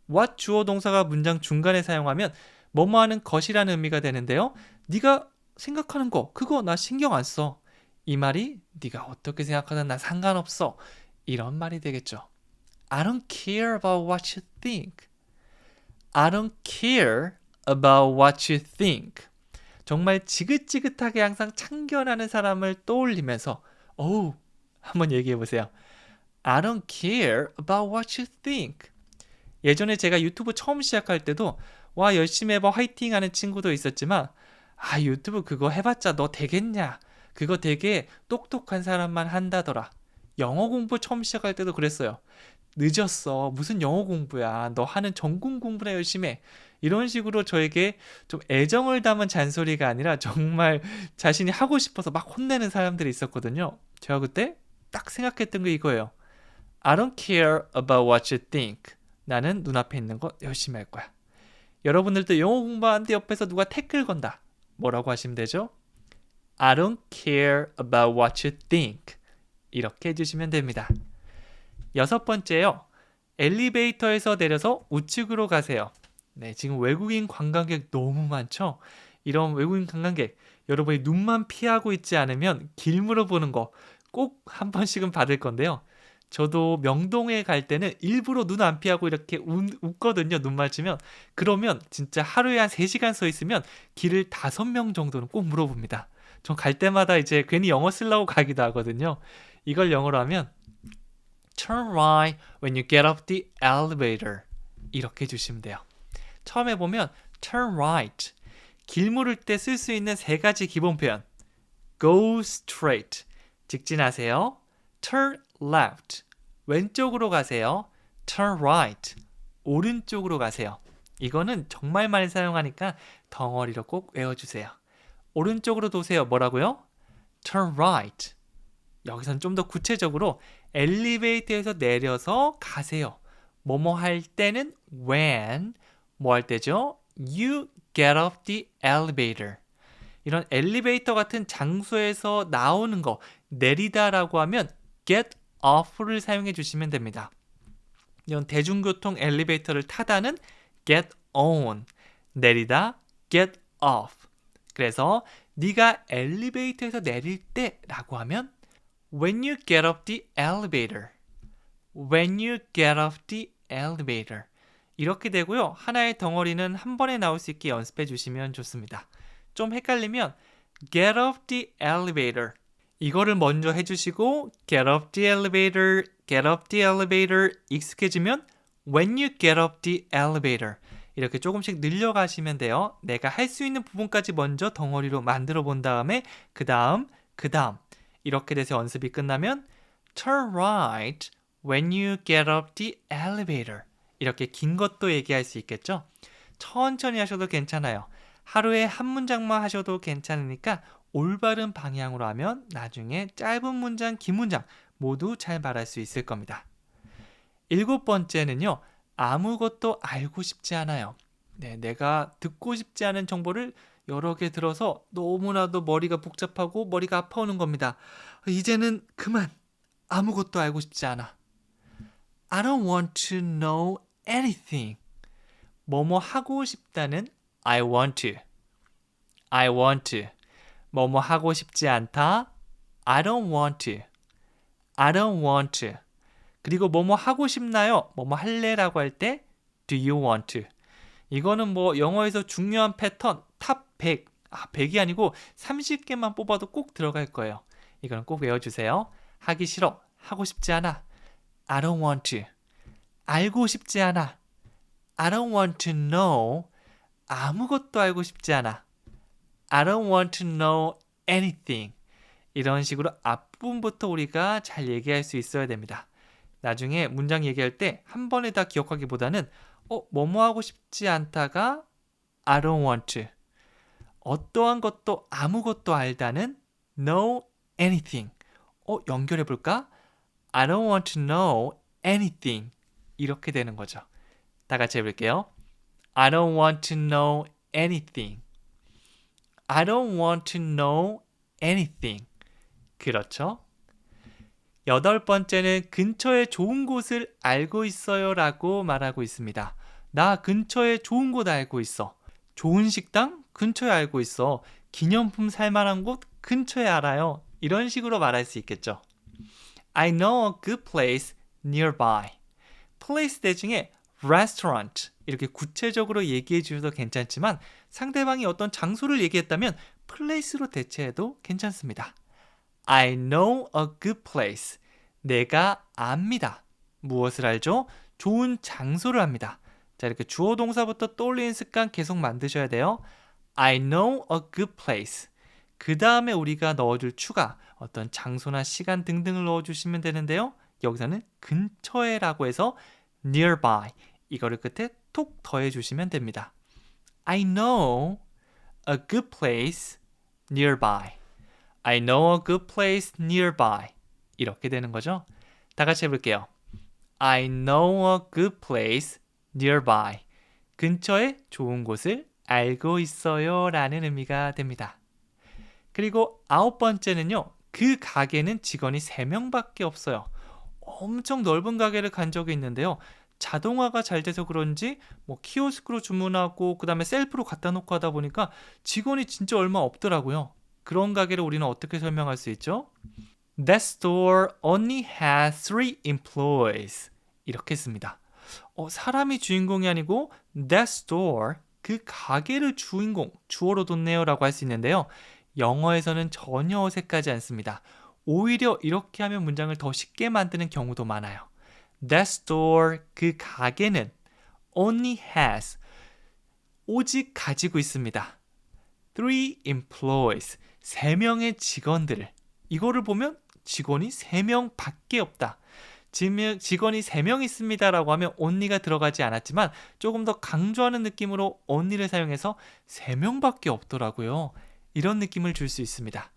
what 주어 동사가 문장 중간에 사용하면 뭐뭐 하는 것이라는 의미가 되는데요. 네가 생각하는 거, 그거 나 신경 안 써. 이 말이 네가 어떻게 생각하든 나 상관없어. 이런 말이 되겠죠. I don't care about what you think. I don't care about what you think. 정말 지긋지긋하게 항상 참견하는 사람을 떠올리면서 한번 얘기해 보세요. I don't care about what you think. 예전에 제가 유튜브 처음 시작할 때도 와 열심히 해봐 화이팅 하는 친구도 있었지만 유튜브 그거 해봤자 너 되겠냐. 그거 되게 똑똑한 사람만 한다더라. 영어 공부 처음 시작할 때도 그랬어요. 늦었어. 무슨 영어 공부야. 너 하는 전공 공부나 열심히 해. 이런 식으로 저에게 좀 애정을 담은 잔소리가 아니라 정말 자신이 하고 싶어서 막 혼내는 사람들이 있었거든요. 제가 그때 딱 생각했던 게 이거예요. I don't care about what you think. 나는 눈앞에 있는 거 열심히 할 거야. 여러분들도 영어 공부하는데 옆에서 누가 태클 건다. 뭐라고 하시면 되죠? I don't care about what you think. 이렇게 해주시면 됩니다. 여섯 번째요. 엘리베이터에서 내려서 우측으로 가세요. 네, 지금 외국인 관광객 너무 많죠? 이런 외국인 관광객, 여러분이 눈만 피하고 있지 않으면 길 물어보는 거 꼭 한 번씩은 받을 건데요. 저도 명동에 갈 때는 일부러 눈 안 피하고 이렇게 웃거든요. 눈 맞추면. 그러면 진짜 하루에 한 3시간 서 있으면 길을 5명 정도는 꼭 물어봅니다. 전 갈 때마다 이제 괜히 영어 쓰려고 가기도 하거든요. 이걸 영어로 하면 Turn right when you get off the elevator. 이렇게 해주시면 돼요. 처음에 보면 turn right. 길 물을 때 쓸 수 있는 3가지 기본 표현. Go straight. 직진하세요. Turn left. 왼쪽으로 가세요. Turn right. 오른쪽으로 가세요. 이거는 정말 많이 사용하니까 덩어리로 꼭 외워주세요. 오른쪽으로 도세요. 뭐라고요? Turn right. 여기서는 좀 더 구체적으로 엘리베이터에서 내려서 가세요. 뭐뭐 할 때는 when, 뭐 할 때죠? You get off the elevator. 이런 엘리베이터 같은 장소에서 나오는 거, 내리다라고 하면 get off를 사용해 주시면 됩니다. 이런 대중교통 엘리베이터를 타다는 get on, 내리다 get off. 그래서 네가 엘리베이터에서 내릴 때라고 하면 when you get off the elevator. When you get off the elevator. 이렇게 되고요. 하나의 덩어리는 한 번에 나올 수 있게 연습해 주시면 좋습니다. 좀 헷갈리면 get off the elevator. 이거를 먼저 해주시고 get off the elevator, get off the elevator 익숙해지면 when you get off the elevator. 이렇게 조금씩 늘려가시면 돼요. 내가 할 수 있는 부분까지 먼저 덩어리로 만들어 본 다음에 그 다음 이렇게 돼서 연습이 끝나면 turn right when you get off the elevator. 이렇게 긴 것도 얘기할 수 있겠죠? 천천히 하셔도 괜찮아요. 하루에 한 문장만 하셔도 괜찮으니까 올바른 방향으로 하면 나중에 짧은 문장, 긴 문장 모두 잘 말할 수 있을 겁니다. 7번째는요. 아무것도 알고 싶지 않아요. 네, 내가 듣고 싶지 않은 정보를 여러 개 들어서 너무나도 머리가 복잡하고 머리가 아파오는 겁니다. 이제는 그만. 아무것도 알고 싶지 않아. I don't want to know anything. 뭐뭐 하고 싶다는 I want to. I want to. 뭐뭐 하고 싶지 않다. I don't want to. I don't want to. 그리고 뭐뭐 하고 싶나요? 뭐뭐 할래라고 할 때 Do you want to? 이거는 뭐 영어에서 중요한 패턴 탑 100 100이 아니고 30개만 뽑아도 꼭 들어갈 거예요. 이거는 꼭 외워주세요. 하기 싫어, 하고 싶지 않아. I don't want to. 알고 싶지 않아. I don't want to know. 아무것도 알고 싶지 않아. I don't want to know anything. 이런 식으로 앞부분부터 우리가 잘 얘기할 수 있어야 됩니다. 나중에 문장 얘기할 때 한 번에 다 기억하기보다는 뭐뭐 하고 싶지 않다가 I don't want to. 어떠한 것도 아무것도 알다는 know anything. 연결해 볼까? I don't want to know anything. 이렇게 되는 거죠. 다 같이 해볼게요. I don't want to know anything. I don't want to know anything. 그렇죠? 8번째는 근처에 좋은 곳을 알고 있어요 라고 말하고 있습니다. 나 근처에 좋은 곳 알고 있어. 좋은 식당? 근처에 알고 있어. 기념품 살 만한 곳? 근처에 알아요. 이런 식으로 말할 수 있겠죠. I know a good place nearby. place 대중에 restaurant 이렇게 구체적으로 얘기해 주셔도 괜찮지만 상대방이 어떤 장소를 얘기했다면 place로 대체해도 괜찮습니다. I know a good place. 내가 압니다. 무엇을 알죠? 좋은 장소를 압니다. 자, 이렇게 주어 동사부터 떠올리는 습관 계속 만드셔야 돼요. I know a good place. 그 다음에 우리가 넣어줄 추가, 어떤 장소나 시간 등등을 넣어주시면 되는데요. 여기서는 근처에라고 해서 nearby. 이거를 끝에 톡 더해주시면 됩니다. I know a good place nearby. I know a good place nearby. 이렇게 되는 거죠. 다 같이 해볼게요. I know a good place nearby. 근처에 좋은 곳을 알고 있어요 라는 의미가 됩니다. 그리고 9번째는요. 그 가게는 직원이 3명밖에 없어요. 엄청 넓은 가게를 간 적이 있는데요. 자동화가 잘 돼서 그런지 키오스크로 주문하고 그 다음에 셀프로 갖다 놓고 하다 보니까 직원이 진짜 얼마 없더라고요. 그런 가게를 우리는 어떻게 설명할 수 있죠? That store only has 3 employees. 이렇게 씁니다. 사람이 주인공이 아니고 that store, 그 가게를 주인공, 주어로 뒀네요 라고 할 수 있는데요. 영어에서는 전혀 어색하지 않습니다. 오히려 이렇게 하면 문장을 더 쉽게 만드는 경우도 많아요. That store, 그 가게는 only has, 오직 가지고 있습니다. 3 employees, 3명의 직원들을. 이거를 보면 직원이 3명 밖에 없다. 직원이 3명 있습니다 라고 하면 only가 들어가지 않았지만 조금 더 강조하는 느낌으로 only를 사용해서 3명 밖에 없더라고요. 이런 느낌을 줄 수 있습니다.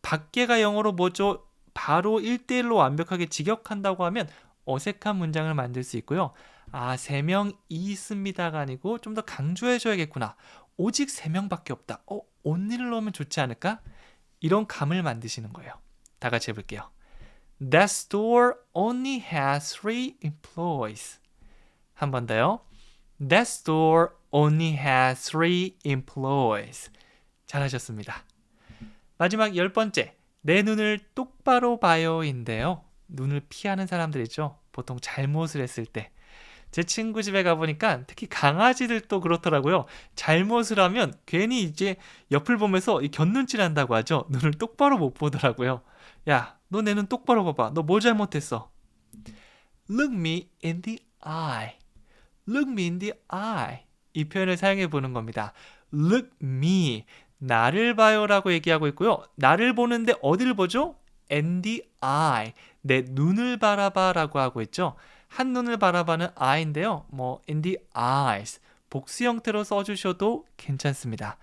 밖에가 영어로 뭐죠? 바로 1대1로 완벽하게 직역한다고 하면 어색한 문장을 만들 수 있고요. 3명이 있습니다가 아니고 좀 더 강조해줘야겠구나. 오직 3명밖에 없다. only를 넣으면 좋지 않을까? 이런 감을 만드시는 거예요. 다 같이 해볼게요. That store only has 3 employees. 한 번 더요. That store only has 3 employees. 잘하셨습니다. 마지막 10번째. 내 눈을 똑바로 봐요인데요. 눈을 피하는 사람들이죠. 보통 잘못을 했을 때. 제 친구 집에 가보니까 특히 강아지들도 그렇더라고요. 잘못을 하면 괜히 이제 옆을 보면서 곁눈질 한다고 하죠. 눈을 똑바로 못 보더라고요. 야, 너 내 눈 똑바로 봐봐. 너 뭐 잘못했어? Look me in the eye. Look me in the eye. 이 표현을 사용해 보는 겁니다. Look me. 나를 봐요 라고 얘기하고 있고요. 나를 보는데 어디를 보죠? In the eye. 내 눈을 바라봐 라고 하고 있죠. 한눈을 바라봐는 eye인데요. in the eyes. 복수 형태로 써주셔도 괜찮습니다.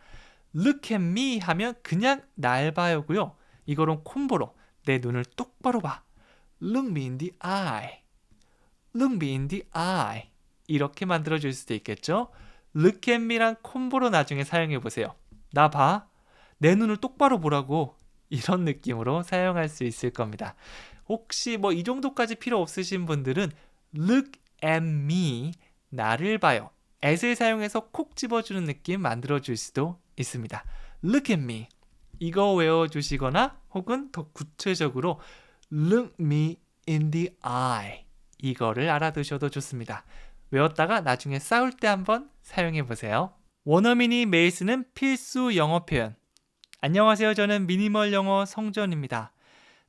Look at me 하면 그냥 날 봐요고요. 이거는 콤보로 내 눈을 똑바로 봐. Look me in the eye. Look me in the eye. 이렇게 만들어줄 수도 있겠죠. Look at me랑 콤보로 나중에 사용해 보세요. 나 봐. 내 눈을 똑바로 보라고. 이런 느낌으로 사용할 수 있을 겁니다. 혹시 이 정도까지 필요 없으신 분들은 Look at me, 나를 봐요. at을 사용해서 콕 집어주는 느낌 만들어줄 수도 있습니다. Look at me, 이거 외워주시거나 혹은 더 구체적으로 Look me in the eye, 이거를 알아두셔도 좋습니다. 외웠다가 나중에 싸울 때 한번 사용해보세요. 원어민이 매일 쓰는 필수 영어 표현. 안녕하세요. 저는 미니멀 영어 성전입니다.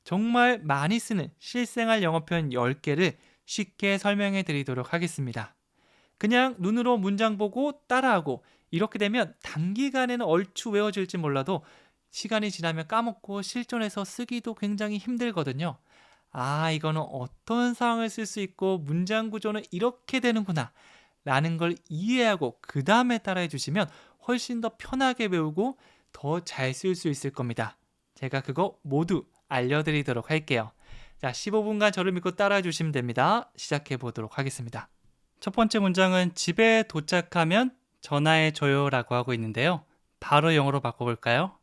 정말 많이 쓰는 실생활 영어 표현 10개를 쉽게 설명해 드리도록 하겠습니다. 그냥 눈으로 문장 보고 따라하고 이렇게 되면 단기간에는 얼추 외워질지 몰라도 시간이 지나면 까먹고 실전에서 쓰기도 굉장히 힘들거든요. 아, 이거는 어떤 상황을 쓸 수 있고 문장 구조는 이렇게 되는구나 라는 걸 이해하고 그 다음에 따라해 주시면 훨씬 더 편하게 외우고 더 잘 쓸 수 있을 겁니다. 제가 그거 모두 알려드리도록 할게요. 자, 15분간 저를 믿고 따라해 주시면 됩니다. 시작해 보도록 하겠습니다. 첫 번째 문장은 집에 도착하면 전화해 줘요 라고 하고 있는데요. 바로 영어로 바꿔볼까요?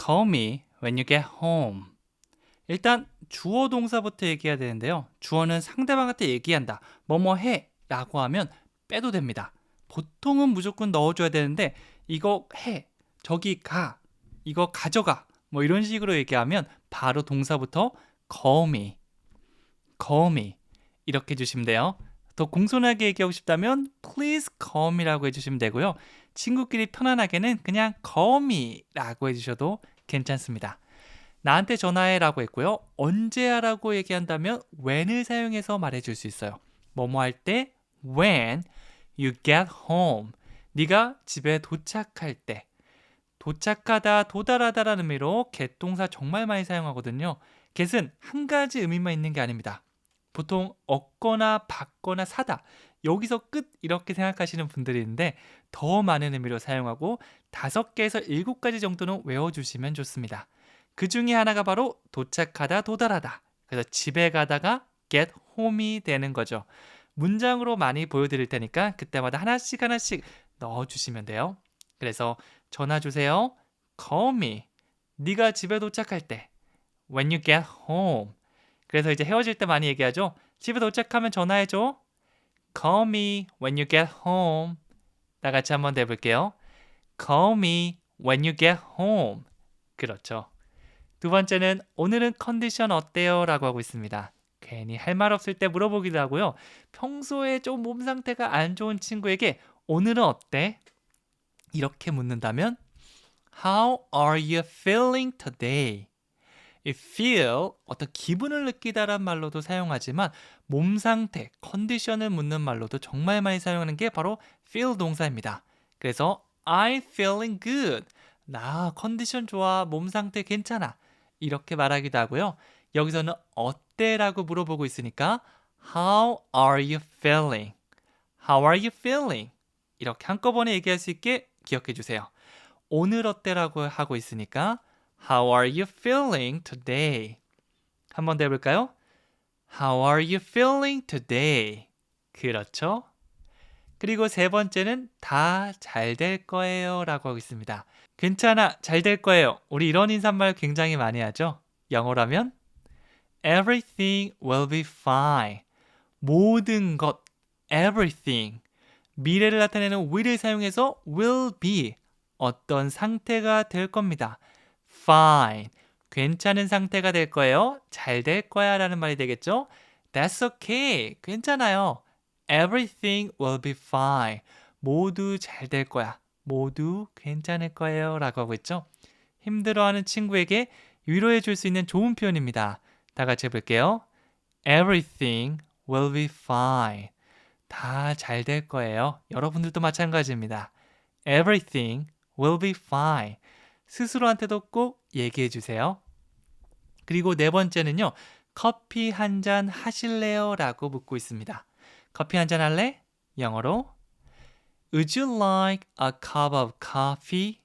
Call me when you get home. 일단 주어 동사부터 얘기해야 되는데요. 주어는 상대방한테 얘기한다. 뭐뭐 해 라고 하면 빼도 됩니다. 보통은 무조건 넣어줘야 되는데 이거 해, 저기 가, 이거 가져가 뭐 이런 식으로 얘기하면 바로 동사부터 call me, call me 이렇게 해주시면 돼요. 더 공손하게 얘기하고 싶다면 please call me라고 해주시면 되고요. 친구끼리 편안하게는 그냥 call me 라고 해주셔도 괜찮습니다. 나한테 전화해라고 했고요. 언제 하라고 얘기한다면 when을 사용해서 말해줄 수 있어요. 뭐뭐 할 때 when you get home. 네가 집에 도착할 때. 도착하다, 도달하다라는 의미로 get 동사 정말 많이 사용하거든요. get은 한 가지 의미만 있는 게 아닙니다. 보통 얻거나 받거나 사다. 여기서 끝 이렇게 생각하시는 분들이 있는데 더 많은 의미로 사용하고 5개에서 7가지 정도는 외워주시면 좋습니다. 그 중에 하나가 바로 도착하다, 도달하다. 그래서 집에 가다가 get home이 되는 거죠. 문장으로 많이 보여드릴 테니까 그때마다 하나씩 넣어주시면 돼요. 그래서 전화 주세요. Call me. 네가 집에 도착할 때. When you get home. 그래서 이제 헤어질 때 많이 얘기하죠. 집에 도착하면 전화해줘. Call me when you get home. 다 같이 한번 더 해볼게요. Call me when you get home. 그렇죠. 두 번째는 오늘은 컨디션 어때요? 라고 하고 있습니다. 괜히 할 말 없을 때 물어보기도 하고요. 평소에 좀 몸 상태가 안 좋은 친구에게 오늘은 어때? 이렇게 묻는다면 How are you feeling today? 이 feel, 어떤 기분을 느끼다란 말로도 사용하지만 몸 상태, 컨디션을 묻는 말로도 정말 많이 사용하는 게 바로 feel 동사입니다. 그래서 I'm feeling good. 나 컨디션 좋아, 몸 상태 괜찮아. 이렇게 말하기도 하고요. 여기서는 어때라고 물어보고 있으니까 How are you feeling? How are you feeling? 이렇게 한꺼번에 얘기할 수 있게 기억해 주세요. 오늘 어때라고 하고 있으니까 How are you feeling today? 한 번 더 해볼까요? How are you feeling today? 그렇죠? 그리고 세 번째는 다 잘 될 거예요 라고 하고 있습니다. 괜찮아, 잘 될 거예요. 우리 이런 인사말 굉장히 많이 하죠. 영어라면 Everything will be fine. 모든 것, everything. 미래를 나타내는 will을 사용해서 will be. 어떤 상태가 될 겁니다. Fine. 괜찮은 상태가 될 거예요. 잘 될 거야 라는 말이 되겠죠. That's okay. 괜찮아요. Everything will be fine. 모두 잘 될 거야. 모두 괜찮을 거예요 라고 하고 있죠. 힘들어하는 친구에게 위로해 줄 수 있는 좋은 표현입니다. 다 같이 해볼게요. Everything will be fine. 다 잘 될 거예요. 여러분들도 마찬가지입니다. Everything will be fine. 스스로한테도 꼭 얘기해 주세요. 그리고 네 번째는요. 커피 한 잔 하실래요? 라고 묻고 있습니다. 커피 한 잔 할래? 영어로 Would you like a cup of coffee?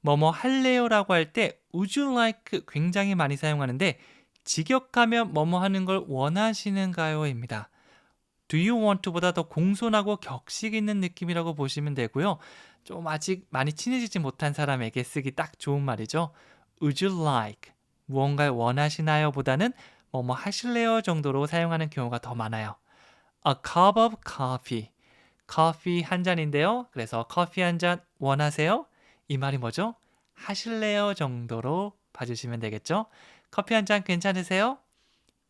뭐뭐 할래요? 라고 할 때 Would you like 굉장히 많이 사용하는데 직역하면 뭐뭐 하는 걸 원하시는가요? 입니다. Do you want to보다 더 공손하고 격식 있는 느낌이라고 보시면 되고요. 좀 아직 많이 친해지지 못한 사람에게 쓰기 딱 좋은 말이죠. Would you like? 무언가를 원하시나요? 보다는 뭐뭐 하실래요? 정도로 사용하는 경우가 더 많아요. A cup of coffee. 커피 한 잔인데요. 그래서 커피 한 잔 원하세요? 이 말이 뭐죠? 하실래요? 정도로 봐주시면 되겠죠? 커피 한 잔 괜찮으세요?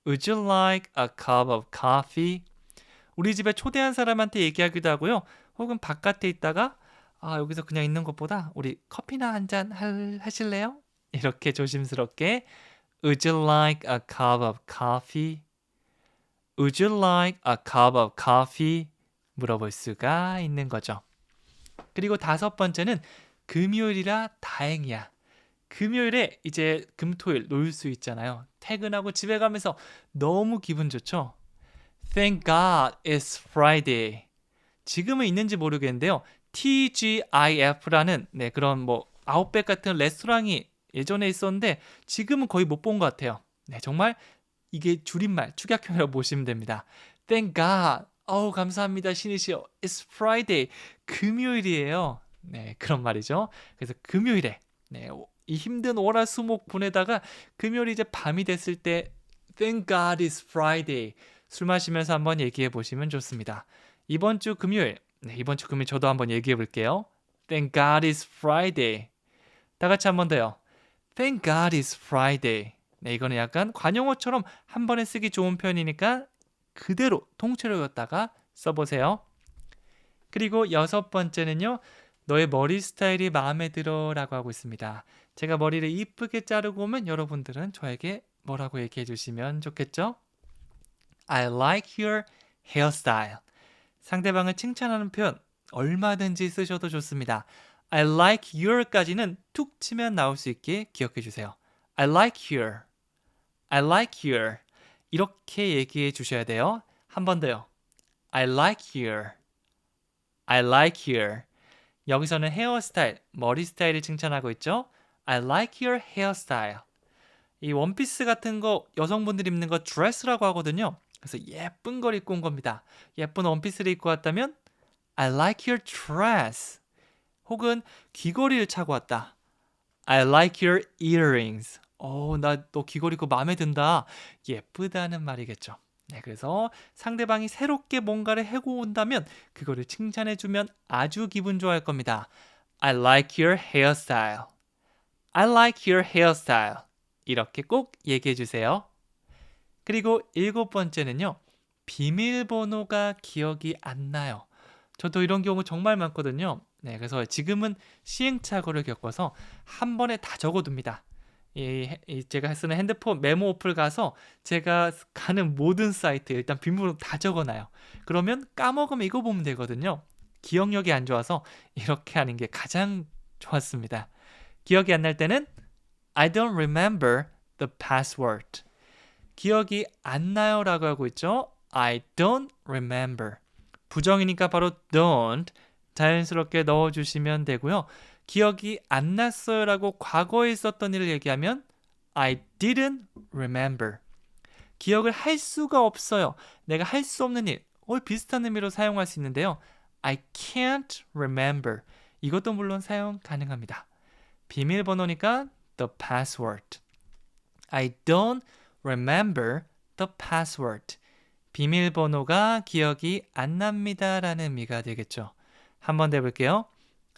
Would you like a cup of coffee? 우리 집에 초대한 사람한테 얘기하기도 하고요. 혹은 바깥에 있다가 여기서 그냥 있는 것보다 우리 커피나 한 잔 하실래요? 이렇게 조심스럽게 Would you like a cup of coffee? Would you like a cup of coffee? 물어볼 수가 있는 거죠. 그리고 다섯 번째는 금요일이라 다행이야. 금요일에 이제 금토일 놀 수 있잖아요. 퇴근하고 집에 가면서 너무 기분 좋죠? Thank God it's Friday. 지금은 있는지 모르겠는데요. TGIF라는 그런 아웃백 같은 레스토랑이 예전에 있었는데 지금은 거의 못 본 것 같아요. 네, 정말 이게 줄임말, 축약형이라고 보시면 됩니다. Thank God. 감사합니다. 신이시여. It's Friday. 금요일이에요. 네, 그런 말이죠. 그래서 금요일에 이 힘든 월화수목 보내다가 금요일이 이제 밤이 됐을 때 Thank God it's Friday. 술 마시면서 한번 얘기해 보시면 좋습니다. 이번 주 금요일 저도 한번 얘기해 볼게요. Thank God it's Friday. 다 같이 한 번 더요. Thank God it's Friday. 네, 이거는 약간 관용어처럼 한 번에 쓰기 좋은 표현이니까 그대로 통째로 였다가 써보세요. 그리고 여섯 번째는요. 너의 머리 스타일이 마음에 들어 라고 하고 있습니다. 제가 머리를 이쁘게 자르고 오면 여러분들은 저에게 뭐라고 얘기해 주시면 좋겠죠? I like your hairstyle. 상대방을 칭찬하는 표현 얼마든지 쓰셔도 좋습니다. I like your까지는 툭 치면 나올 수 있게 기억해 주세요. I like your. I like your. 이렇게 얘기해 주셔야 돼요. 한 번 더요. I like your. I like your. 여기서는 헤어스타일, 머리 스타일을 칭찬하고 있죠. I like your hairstyle. 이 원피스 같은 거 여성분들이 입는 거 드레스라고 하거든요. 그래서 예쁜 걸 입고 온 겁니다. 예쁜 원피스를 입고 왔다면 I like your dress. 혹은 귀걸이를 차고 왔다. I like your earrings. 나 너 귀걸이 그거 마음에 든다. 예쁘다는 말이겠죠. 네, 그래서 상대방이 새롭게 뭔가를 해고 온다면 그거를 칭찬해주면 아주 기분 좋아할 겁니다. I like your hairstyle. I like your hairstyle. 이렇게 꼭 얘기해 주세요. 그리고 일곱 번째는요. 비밀번호가 기억이 안 나요. 저도 이런 경우 정말 많거든요. 네, 그래서 지금은 시행착오를 겪어서 한 번에 다 적어둡니다. 제가 쓰는 핸드폰 메모 어플 가서 제가 가는 모든 사이트 일단 비밀번호 다 적어놔요. 그러면 까먹으면 이거 보면 되거든요. 기억력이 안 좋아서 이렇게 하는 게 가장 좋았습니다. 기억이 안 날 때는 I don't remember the password. 기억이 안 나요 라고 하고 있죠. I don't remember. 부정이니까 바로 don't 자연스럽게 넣어주시면 되고요. 기억이 안 났어요 라고 과거에 있었던 일을 얘기하면 I didn't remember. 기억을 할 수가 없어요. 내가 할 수 없는 일. 비슷한 의미로 사용할 수 있는데요. I can't remember. 이것도 물론 사용 가능합니다. 비밀번호니까 the password. I don't remember the password. 비밀번호가 기억이 안 납니다 라는 의미가 되겠죠. 한번 더 해볼게요.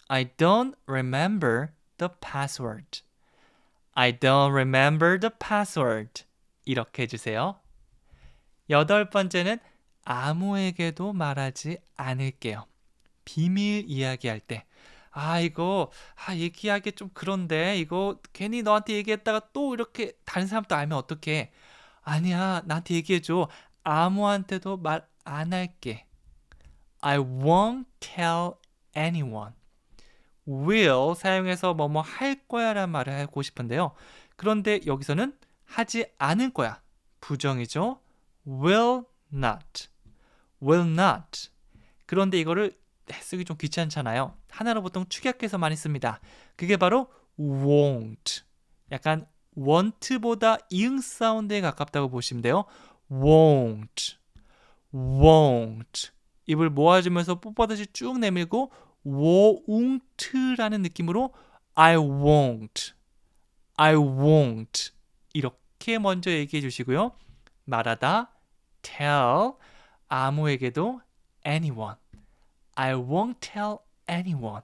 I don't remember the password. I don't remember the password. 이렇게 해주세요. 여덟 번째는 아무에게도 말하지 않을게요. 비밀 이야기할 때 이거 얘기하기 좀 그런데 이거 괜히 너한테 얘기했다가 또 이렇게 다른 사람도 알면 어떡해. 아니야, 나한테 얘기해줘. 아무한테도 말 안 할게. I won't tell anyone. will 사용해서 뭐뭐 할 거야 라는 말을 하고 싶은데요. 그런데 여기서는 하지 않을 거야. 부정이죠. will not. will not. 그런데 이거를 쓰기 좀 귀찮잖아요. 하나로 보통 축약해서 많이 씁니다. 그게 바로 won't. 약간 want보다 이응 사운드에 가깝다고 보시면 돼요. won't. won't. 입을 모아주면서 뽀뽀하듯이 쭉 내밀고 won't라는 느낌으로 I won't. I won't. 이렇게 먼저 얘기해 주시고요. 말하다 tell 아무에게도 anyone. I won't tell anyone.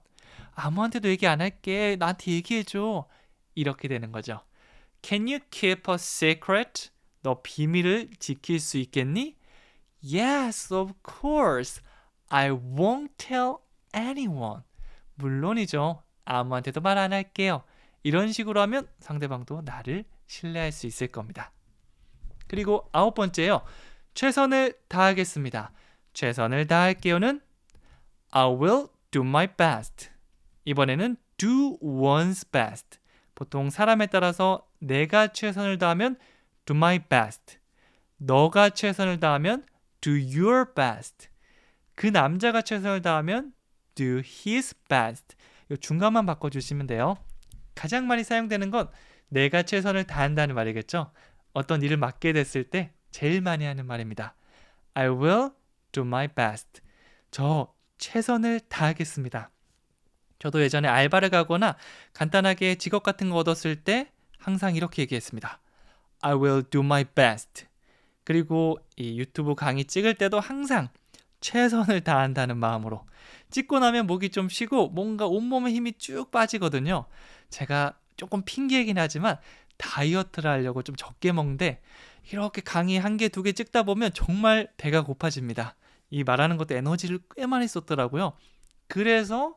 아무한테도 얘기 안 할게. 나한테 얘기해줘. 이렇게 되는 거죠. Can you keep a secret? 너 비밀을 지킬 수 있겠니? Yes, of course. I won't tell anyone. 물론이죠. 아무한테도 말 안 할게요. 이런 식으로 하면 상대방도 나를 신뢰할 수 있을 겁니다. 그리고 9번째요. 최선을 다하겠습니다. 최선을 다할게요는 I will do my best. 이번에는 do one's best. 보통 사람에 따라서 내가 최선을 다하면 do my best. 너가 최선을 다하면 do your best. 그 남자가 최선을 다하면 do his best. 이 중간만 바꿔주시면 돼요. 가장 많이 사용되는 건 내가 최선을 다한다는 말이겠죠. 어떤 일을 맡게 됐을 때 제일 많이 하는 말입니다. I will do my best. 저 최선을 다하겠습니다. 저도 예전에 알바를 가거나 간단하게 직업 같은 거 얻었을 때 항상 이렇게 얘기했습니다. I will do my best. 그리고 이 유튜브 강의 찍을 때도 항상 최선을 다한다는 마음으로 찍고 나면 목이 좀 쉬고 뭔가 온몸에 힘이 쭉 빠지거든요. 제가 조금 핑계이긴 하지만 다이어트를 하려고 좀 적게 먹는데 이렇게 강의 1개, 2개 찍다 보면 정말 배가 고파집니다. 이 말하는 것도 에너지를 꽤 많이 썼더라고요. 그래서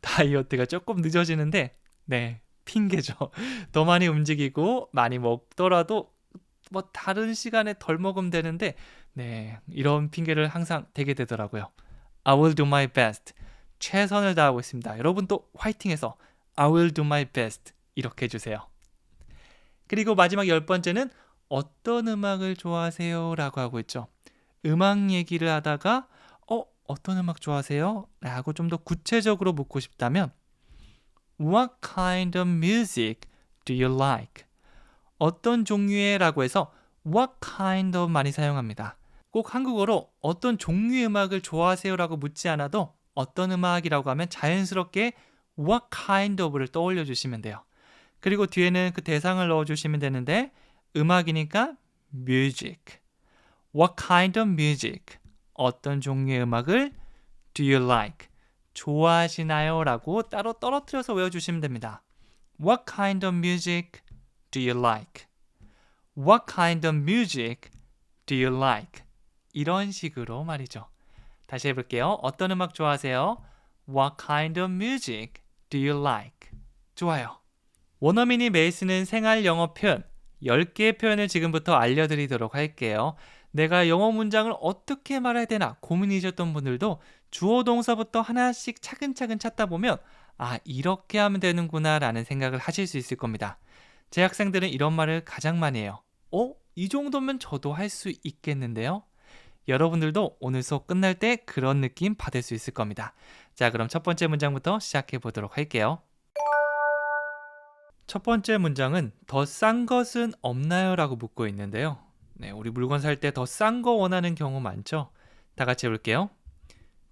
다이어트가 조금 늦어지는데 네, 핑계죠. 더 많이 움직이고 많이 먹더라도 뭐 다른 시간에 덜 먹으면 되는데 네, 이런 핑계를 항상 대게 되더라고요. I will do my best. 최선을 다하고 있습니다. 여러분도 화이팅해서 I will do my best 이렇게 해주세요. 그리고 마지막 10번째는 어떤 음악을 좋아하세요? 라고 하고 있죠. 음악 얘기를 하다가 어떤 음악 좋아하세요? 라고 좀 더 구체적으로 묻고 싶다면 What kind of music do you like? 어떤 종류의 라고 해서 What kind of 많이 사용합니다. 꼭 한국어로 어떤 종류의 음악을 좋아하세요? 라고 묻지 않아도 어떤 음악이라고 하면 자연스럽게 What kind of를 떠올려 주시면 돼요. 그리고 뒤에는 그 대상을 넣어주시면 되는데 음악이니까 music. What kind of music? 어떤 종류의 음악을 do you like? 좋아하시나요? 라고 따로 떨어뜨려서 외워주시면 됩니다. What kind of music do you like? What kind of music do you like? 이런 식으로 말이죠. 다시 해볼게요. 어떤 음악 좋아하세요? What kind of music do you like? 좋아요. 원어민이 매일 쓰는 생활 영어 표현 10개의 표현을 지금부터 알려드리도록 할게요. 내가 영어 문장을 어떻게 말해야 되나 고민이셨던 분들도 주어 동사부터 하나씩 차근차근 찾다 보면 이렇게 하면 되는구나 라는 생각을 하실 수 있을 겁니다. 제 학생들은 이런 말을 가장 많이 해요. 이 정도면 저도 할 수 있겠는데요? 여러분들도 오늘 수업 끝날 때 그런 느낌 받을 수 있을 겁니다. 자, 그럼 첫 번째 문장부터 시작해 보도록 할게요. 첫 번째 문장은 더 싼 것은 없나요? 라고 묻고 있는데요. 네, 우리 물건 살 때 더 싼 거 원하는 경우 많죠? 다 같이 해볼게요.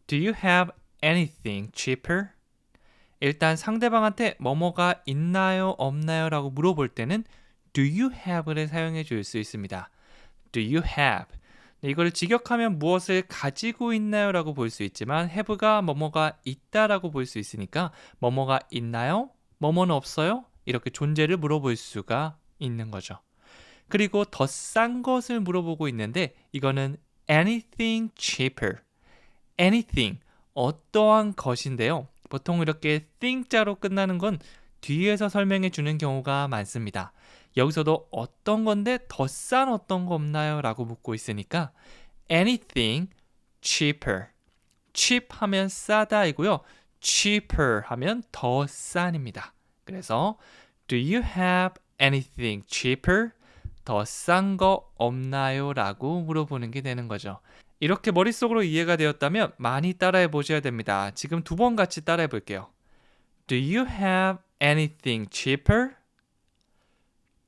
Do you have anything cheaper? 일단 상대방한테 뭐뭐가 있나요? 없나요? 라고 물어볼 때는 Do you have를 사용해 줄 수 있습니다. Do you have? 네, 이걸 직역하면 무엇을 가지고 있나요? 라고 볼 수 있지만 have가 뭐뭐가 있다라고 볼 수 있으니까 뭐뭐가 있나요? 뭐뭐는 없어요? 이렇게 존재를 물어볼 수가 있는 거죠. 그리고 더 싼 것을 물어보고 있는데 이거는 anything cheaper. anything, 어떠한 것인데요. 보통 이렇게 thing자로 끝나는 건 뒤에서 설명해 주는 경우가 많습니다. 여기서도 어떤 건데 더 싼 어떤 거 없나요? 라고 묻고 있으니까 anything cheaper. cheap 하면 싸다이고요. cheaper 하면 더 싼입니다. 그래서 Do you have anything cheaper? 더 싼 거 없나요? 라고 물어보는 게 되는 거죠. 이렇게 머릿속으로 이해가 되었다면 많이 따라해 보셔야 됩니다. 지금 2번 같이 따라해 볼게요. Do you have anything cheaper?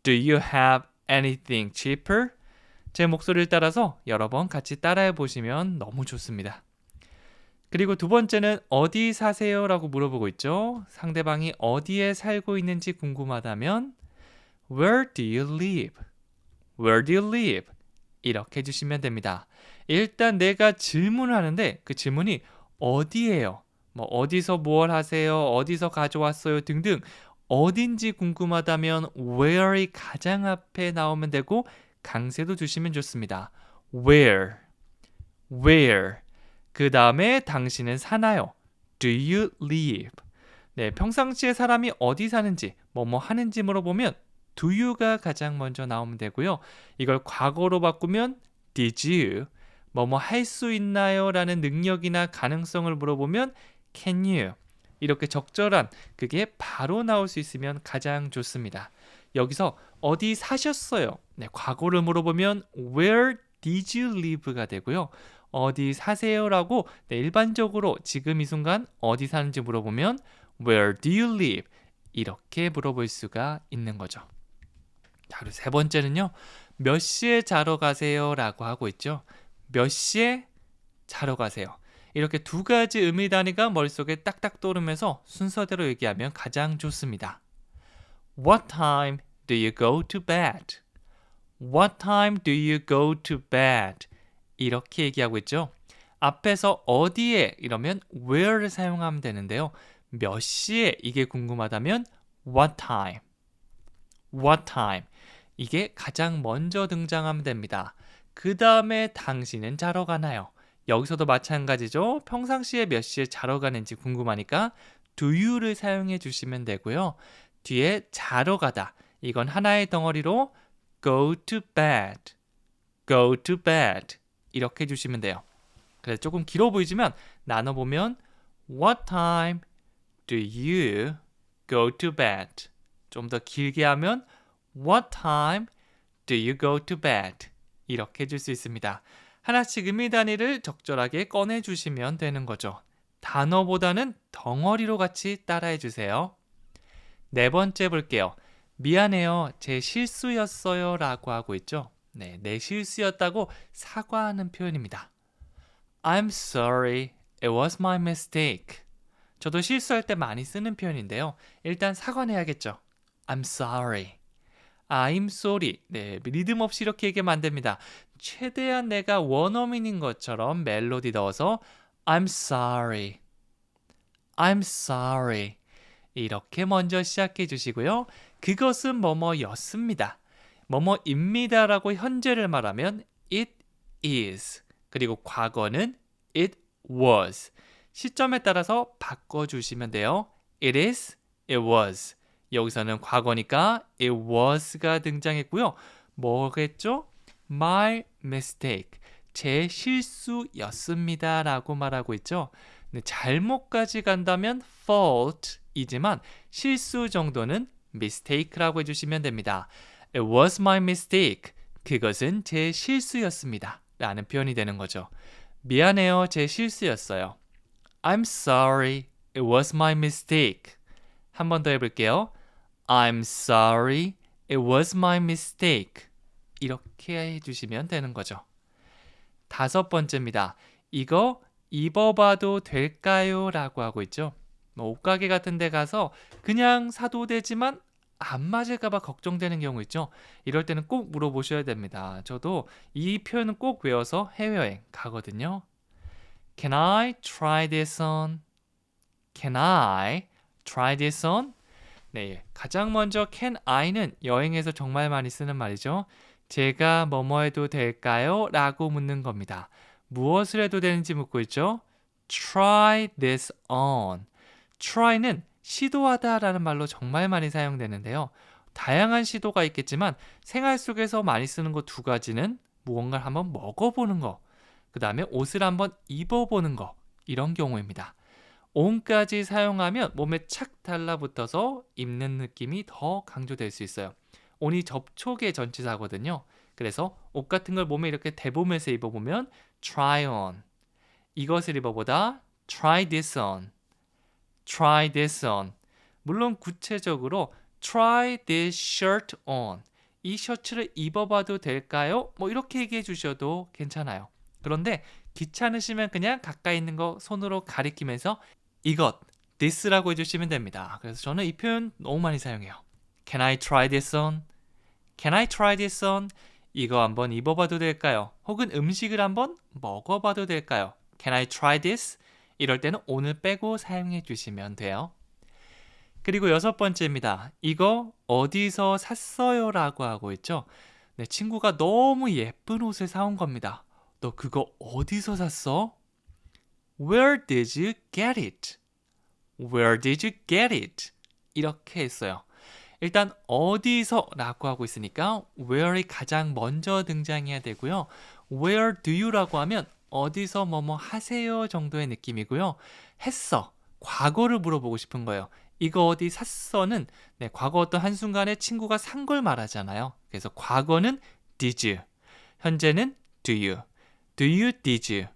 Do you have anything cheaper? 제 목소리를 따라서 여러 번 같이 따라해 보시면 너무 좋습니다. 그리고 두 번째는 어디 사세요? 라고 물어보고 있죠. 상대방이 어디에 살고 있는지 궁금하다면 Where do you live? Where do you live? 이렇게 해주시면 됩니다. 일단 내가 질문을 하는데 그 질문이 어디예요? 뭐 어디서 뭘 하세요? 어디서 가져왔어요? 등등 어딘지 궁금하다면 where이 가장 앞에 나오면 되고 강세도 주시면 좋습니다. Where? Where? 그 다음에 당신은 사나요? do you live? 네, 평상시에 사람이 어디 사는지, 뭐뭐 하는지 물어보면 do you가 가장 먼저 나오면 되고요. 이걸 과거로 바꾸면 did you? 뭐뭐 할 수 있나요? 라는 능력이나 가능성을 물어보면 can you? 이렇게 적절한 그게 바로 나올 수 있으면 가장 좋습니다. 여기서 어디 사셨어요? 네, 과거를 물어보면 where did you live가 되고요. 어디 사세요라고 네, 일반적으로 지금 이 순간 어디 사는지 물어보면 where do you live? 이렇게 물어볼 수가 있는 거죠. 자, 그리고 세 번째는요. 몇 시에 자러 가세요? 라고 하고 있죠. 몇 시에 자러 가세요? 이렇게 두 가지 의미 단위가 머릿속에 딱딱 떠오르면서 순서대로 얘기하면 가장 좋습니다. What time do you go to bed? What time do you go to bed? 이렇게 얘기하고 있죠. 앞에서 어디에 이러면 where를 사용하면 되는데요. 몇 시에 이게 궁금하다면 what time? What time? 이게 가장 먼저 등장하면 됩니다. 그 다음에 당신은 자러 가나요? 여기서도 마찬가지죠. 평상시에 몇 시에 자러 가는지 궁금하니까 do you를 사용해 주시면 되고요. 뒤에 자러 가다. 이건 하나의 덩어리로 go to bed, go to bed 이렇게 해주시면 돼요. 그래서 조금 길어 보이지만 나눠보면 what time do you go to bed? 좀 더 길게 하면 what time do you go to bed? 이렇게 해줄 수 있습니다. 하나씩 의미 단위를 적절하게 꺼내주시면 되는 거죠. 단어보다는 덩어리로 같이 따라해 주세요. 네 번째 볼게요. 미안해요. 제 실수였어요. 라고 하고 있죠. 네, 내 실수였다고 사과하는 표현입니다. I'm sorry. It was my mistake. 저도 실수할 때 많이 쓰는 표현인데요. 일단 사과는 해야겠죠. I'm sorry. I'm sorry. 네, 리듬 없이 이렇게 얘기하면 안 됩니다. 최대한 내가 원어민인 것처럼 멜로디 넣어서 I'm sorry. I'm sorry. 이렇게 먼저 시작해 주시고요. 그것은 뭐뭐였습니다. 뭐뭐입니다 라고 현재를 말하면 it is. 그리고 과거는 it was. 시점에 따라서 바꿔주시면 돼요. It is, it was. 여기서는 과거니까 it was가 등장했고요. 뭐겠죠? My mistake. 제 실수였습니다 라고 말하고 있죠. 네, 잘못까지 간다면 fault이지만 실수 정도는 mistake라고 해주시면 됩니다. It was my mistake. 그것은 제 실수였습니다. 라는 표현이 되는 거죠. 미안해요. 제 실수였어요. I'm sorry. It was my mistake. 한 번 더 해볼게요. I'm sorry. It was my mistake. 이렇게 해주시면 되는 거죠. 다섯 번째입니다. 이거 입어봐도 될까요? 라고 하고 있죠. 옷가게 같은 데 가서 그냥 사도 되지만 안 맞을까봐 걱정되는 경우 있죠. 이럴 때는 꼭 물어보셔야 됩니다. 저도 이 표현은 꼭 외워서 해외여행 가거든요. Can I try this on? Can I try this on? 네, 가장 먼저 can I는 여행에서 정말 많이 쓰는 말이죠. 제가 뭐뭐 해도 될까요? 라고 묻는 겁니다. 무엇을 해도 되는지 묻고 있죠. Try this on. try는 시도하다 라는 말로 정말 많이 사용되는데요. 다양한 시도가 있겠지만 생활 속에서 많이 쓰는 거 두 가지는 무언가를 한번 먹어보는 거, 그 다음에 옷을 한번 입어보는 거, 이런 경우입니다. on까지 사용하면 몸에 착 달라붙어서 입는 느낌이 더 강조될 수 있어요. on이 접촉의 전치사거든요. 그래서 옷 같은 걸 몸에 이렇게 대보면서 입어보면 try on. 이것을 입어보다 try this on. try this on. 물론 구체적으로 try this shirt on. 이 셔츠를 입어봐도 될까요? 뭐 이렇게 얘기해 주셔도 괜찮아요. 그런데 귀찮으시면 그냥 가까이 있는 거 손으로 가리키면서 이것, this라고 해주시면 됩니다. 그래서 저는 이 표현 너무 많이 사용해요. Can I try this on? Can I try this on? 이거 한번 입어봐도 될까요? 혹은 음식을 한번 먹어봐도 될까요? Can I try this? 이럴 때는 오늘 빼고 사용해 주시면 돼요. 그리고 여섯 번째입니다. 이거 어디서 샀어요? 라고 하고 있죠. 네, 친구가 너무 예쁜 옷을 사온 겁니다. 너 그거 어디서 샀어? Where did you get it? Where did you get it? 이렇게 했어요. 일단 어디서 라고 하고 있으니까 where이 가장 먼저 등장해야 되고요. Where do you라고 하면 어디서 뭐뭐 하세요 정도의 느낌이고요. 했어. 과거를 물어보고 싶은 거예요. 이거 어디 샀어는 과거 어떤 한순간에 친구가 산 걸 말하잖아요. 그래서 과거는 did you, 현재는 do you, do you did you,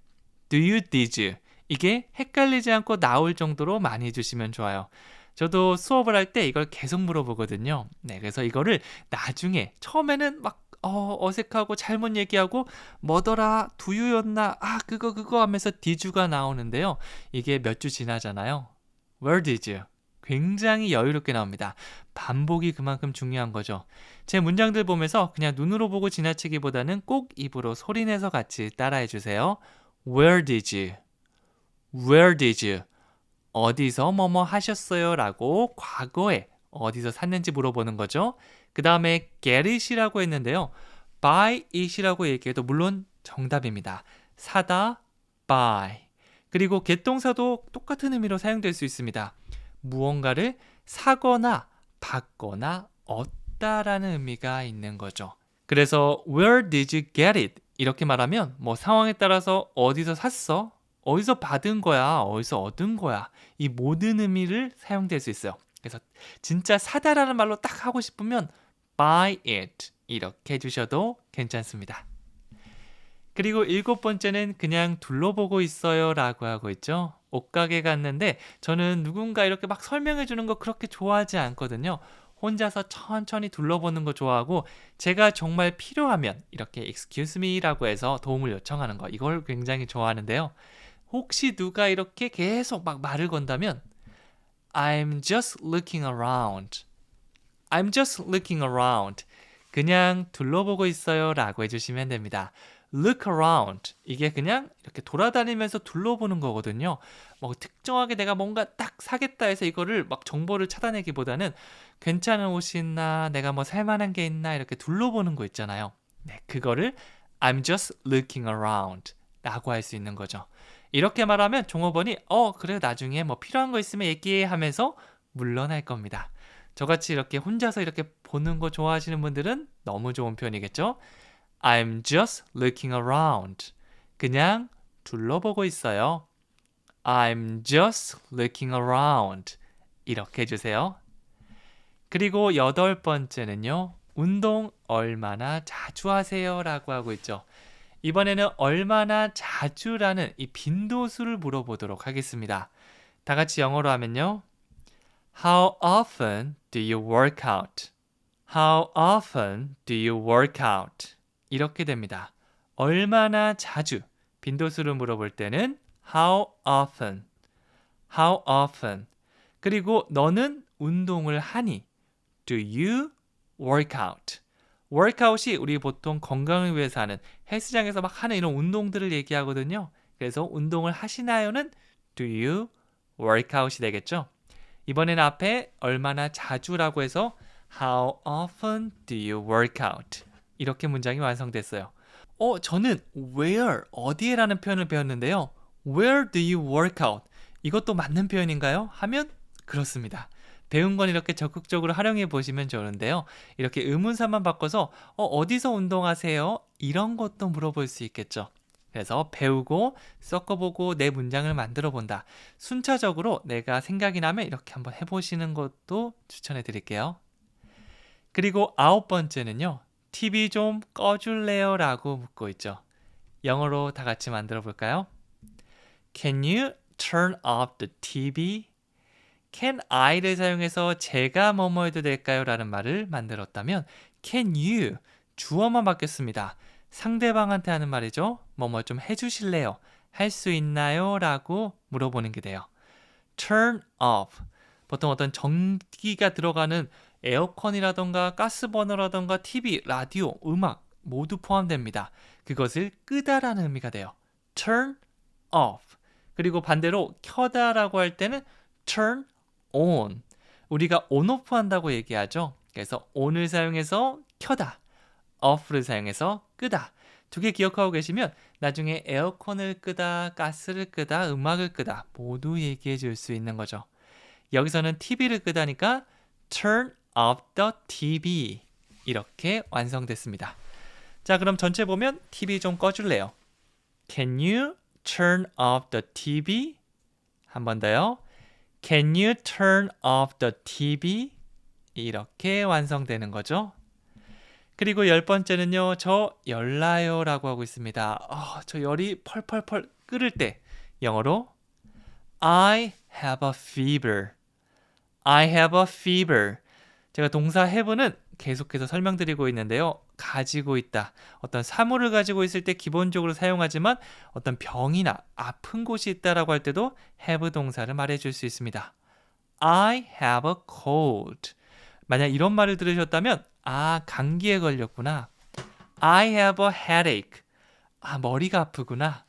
do you did you. 이게 헷갈리지 않고 나올 정도로 많이 해주시면 좋아요. 저도 수업을 할 때 이걸 계속 물어보거든요. 그래서 이거를 나중에 처음에는 막 어색하고 잘못 얘기하고 뭐더라 두유였나 그거 하면서 디주가 나오는데요. 이게 몇 주 지나잖아요. Where did you? 굉장히 여유롭게 나옵니다. 반복이 그만큼 중요한 거죠. 제 문장들 보면서 그냥 눈으로 보고 지나치기보다는 꼭 입으로 소리내서 같이 따라해 주세요. Where did you? Where did you? 어디서 뭐뭐 하셨어요? 라고 과거에 어디서 샀는지 물어보는 거죠. 그 다음에 get it이라고 했는데요. buy it이라고 얘기해도 물론 정답입니다. 사다, buy. 그리고 get 동사도 똑같은 의미로 사용될 수 있습니다. 무언가를 사거나 받거나 얻다라는 의미가 있는 거죠. 그래서 where did you get it? 이렇게 말하면 뭐 상황에 따라서 어디서 샀어? 어디서 받은 거야? 어디서 얻은 거야? 이 모든 의미를 사용될 수 있어요. 그래서 진짜 사다라는 말로 딱 하고 싶으면 buy it 이렇게 해주셔도 괜찮습니다. 그리고 7번째는 그냥 둘러보고 있어요 라고 하고 있죠. 옷가게 갔는데 저는 누군가 이렇게 막 설명해 주는 거 그렇게 좋아하지 않거든요. 혼자서 천천히 둘러보는 거 좋아하고 제가 정말 필요하면 이렇게 excuse me 라고 해서 도움을 요청하는 거 이걸 굉장히 좋아하는데요. 혹시 누가 이렇게 계속 막 말을 건다면 I'm just looking around. I'm just looking around. 그냥 둘러보고 있어요 라고 해주시면 됩니다. Look around. 이게 그냥 이렇게 돌아다니면서 둘러보는 거거든요. 뭐 특정하게 내가 뭔가 딱 사겠다 해서 이거를 막 정보를 찾아내기보다는 괜찮은 옷이 있나, 내가 뭐 살만한 게 있나 이렇게 둘러보는 거 있잖아요. 그거를 I'm just looking around 라고 할 수 있는 거죠. 이렇게 말하면 종업원이 그래 나중에 뭐 필요한 거 있으면 얘기해 하면서 물러날 겁니다. 저같이 이렇게 혼자서 이렇게 보는 거 좋아하시는 분들은 너무 좋은 표현이겠죠? I'm just looking around. 그냥 둘러보고 있어요. I'm just looking around. 이렇게 해주세요. 그리고 8번째는요. 운동 얼마나 자주 하세요? 라고 하고 있죠. 이번에는 얼마나 자주라는 이 빈도수를 물어보도록 하겠습니다. 다 같이 영어로 하면요. How often do you work out? How often do you work out? 이렇게 됩니다. 얼마나 자주 빈도수를 물어볼 때는 How often? How often? 그리고 너는 운동을 하니? Do you work out? workout이 우리 보통 건강을 위해서 하는 헬스장에서 막 하는 이런 운동들을 얘기하거든요. 그래서 운동을 하시나요는 Do you work out이 되겠죠. 이번에는 앞에 얼마나 자주라고 해서 How often do you work out? 이렇게 문장이 완성됐어요. 저는 where, 어디에라는 표현을 배웠는데요. Where do you work out? 이것도 맞는 표현인가요? 하면 그렇습니다. 배운 건 이렇게 적극적으로 활용해 보시면 좋은데요. 이렇게 의문사만 바꿔서 어디서 운동하세요? 이런 것도 물어볼 수 있겠죠. 그래서 배우고 섞어보고 내 문장을 만들어 본다. 순차적으로 내가 생각이 나면 이렇게 한번 해보시는 것도 추천해 드릴게요. 그리고 9번째는요. TV 좀 꺼줄래요? 라고 묻고 있죠. 영어로 다 같이 만들어 볼까요? Can you turn off the TV? Can I를 사용해서 제가 뭐뭐 해도 될까요? 라는 말을 만들었다면 Can you? 주어만 바뀌었습니다. 상대방한테 하는 말이죠. 뭐뭐 좀 해주실래요? 할 수 있나요? 라고 물어보는 게 돼요. Turn off. 보통 어떤 전기가 들어가는 에어컨이라던가 가스버너라던가 TV, 라디오, 음악 모두 포함됩니다. 그것을 끄다라는 의미가 돼요. Turn off. 그리고 반대로 켜다라고 할 때는 turn on. 우리가 on-off 한다고 얘기하죠. 그래서 on을 사용해서 켜다, off를 사용해서 끄다. 두 개 기억하고 계시면 나중에 에어컨을 끄다, 가스를 끄다, 음악을 끄다 모두 얘기해 줄 수 있는 거죠. 여기서는 TV를 끄다니까 turn off the TV. 이렇게 완성됐습니다. 자, 그럼 전체 보면 TV 좀 꺼줄래요? Can you turn off the TV? 한 번 더요. Can you turn off the TV? 이렇게 완성되는 거죠. 그리고 10번째는요. 저 열나요 라고 하고 있습니다. 저 열이 펄펄펄 끓을 때 영어로 I have a fever. I have a fever. 제가 동사 have는 계속해서 설명드리고 있는데요. 가지고 있다. 어떤 사물을 가지고 있을 때 기본적으로 사용하지만 어떤 병이나 아픈 곳이 있다라고 할 때도 have 동사를 말해줄 수 있습니다. I have a cold. 만약 이런 말을 들으셨다면 감기에 걸렸구나. I have a headache. 머리가 아프구나.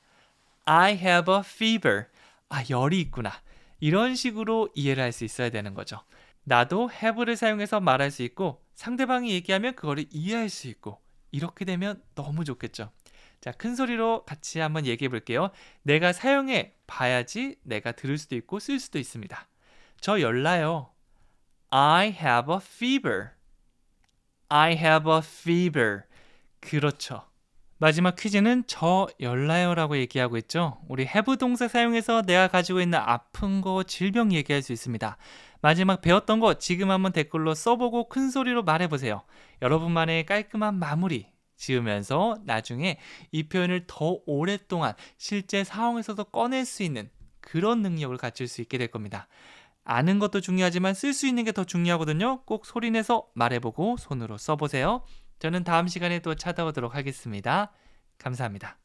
I have a fever. 열이 있구나. 이런 식으로 이해를 할 수 있어야 되는 거죠. 나도 have를 사용해서 말할 수 있고 상대방이 얘기하면 그거를 이해할 수 있고 이렇게 되면 너무 좋겠죠. 자, 큰 소리로 같이 한번 얘기해 볼게요. 내가 사용해 봐야지 내가 들을 수도 있고 쓸 수도 있습니다. 저 열나요. I have a fever. I have a fever. 그렇죠. 마지막 퀴즈는 저 열나요라고 얘기하고 있죠. 우리 have 동사 사용해서 내가 가지고 있는 아픈 거, 질병 얘기할 수 있습니다. 마지막 배웠던 거 지금 한번 댓글로 써보고 큰 소리로 말해보세요. 여러분만의 깔끔한 마무리 지으면서 나중에 이 표현을 더 오랫동안 실제 상황에서도 꺼낼 수 있는 그런 능력을 갖출 수 있게 될 겁니다. 아는 것도 중요하지만 쓸 수 있는 게 더 중요하거든요. 꼭 소리내서 말해보고 손으로 써보세요. 저는 다음 시간에 또 찾아오도록 하겠습니다. 감사합니다.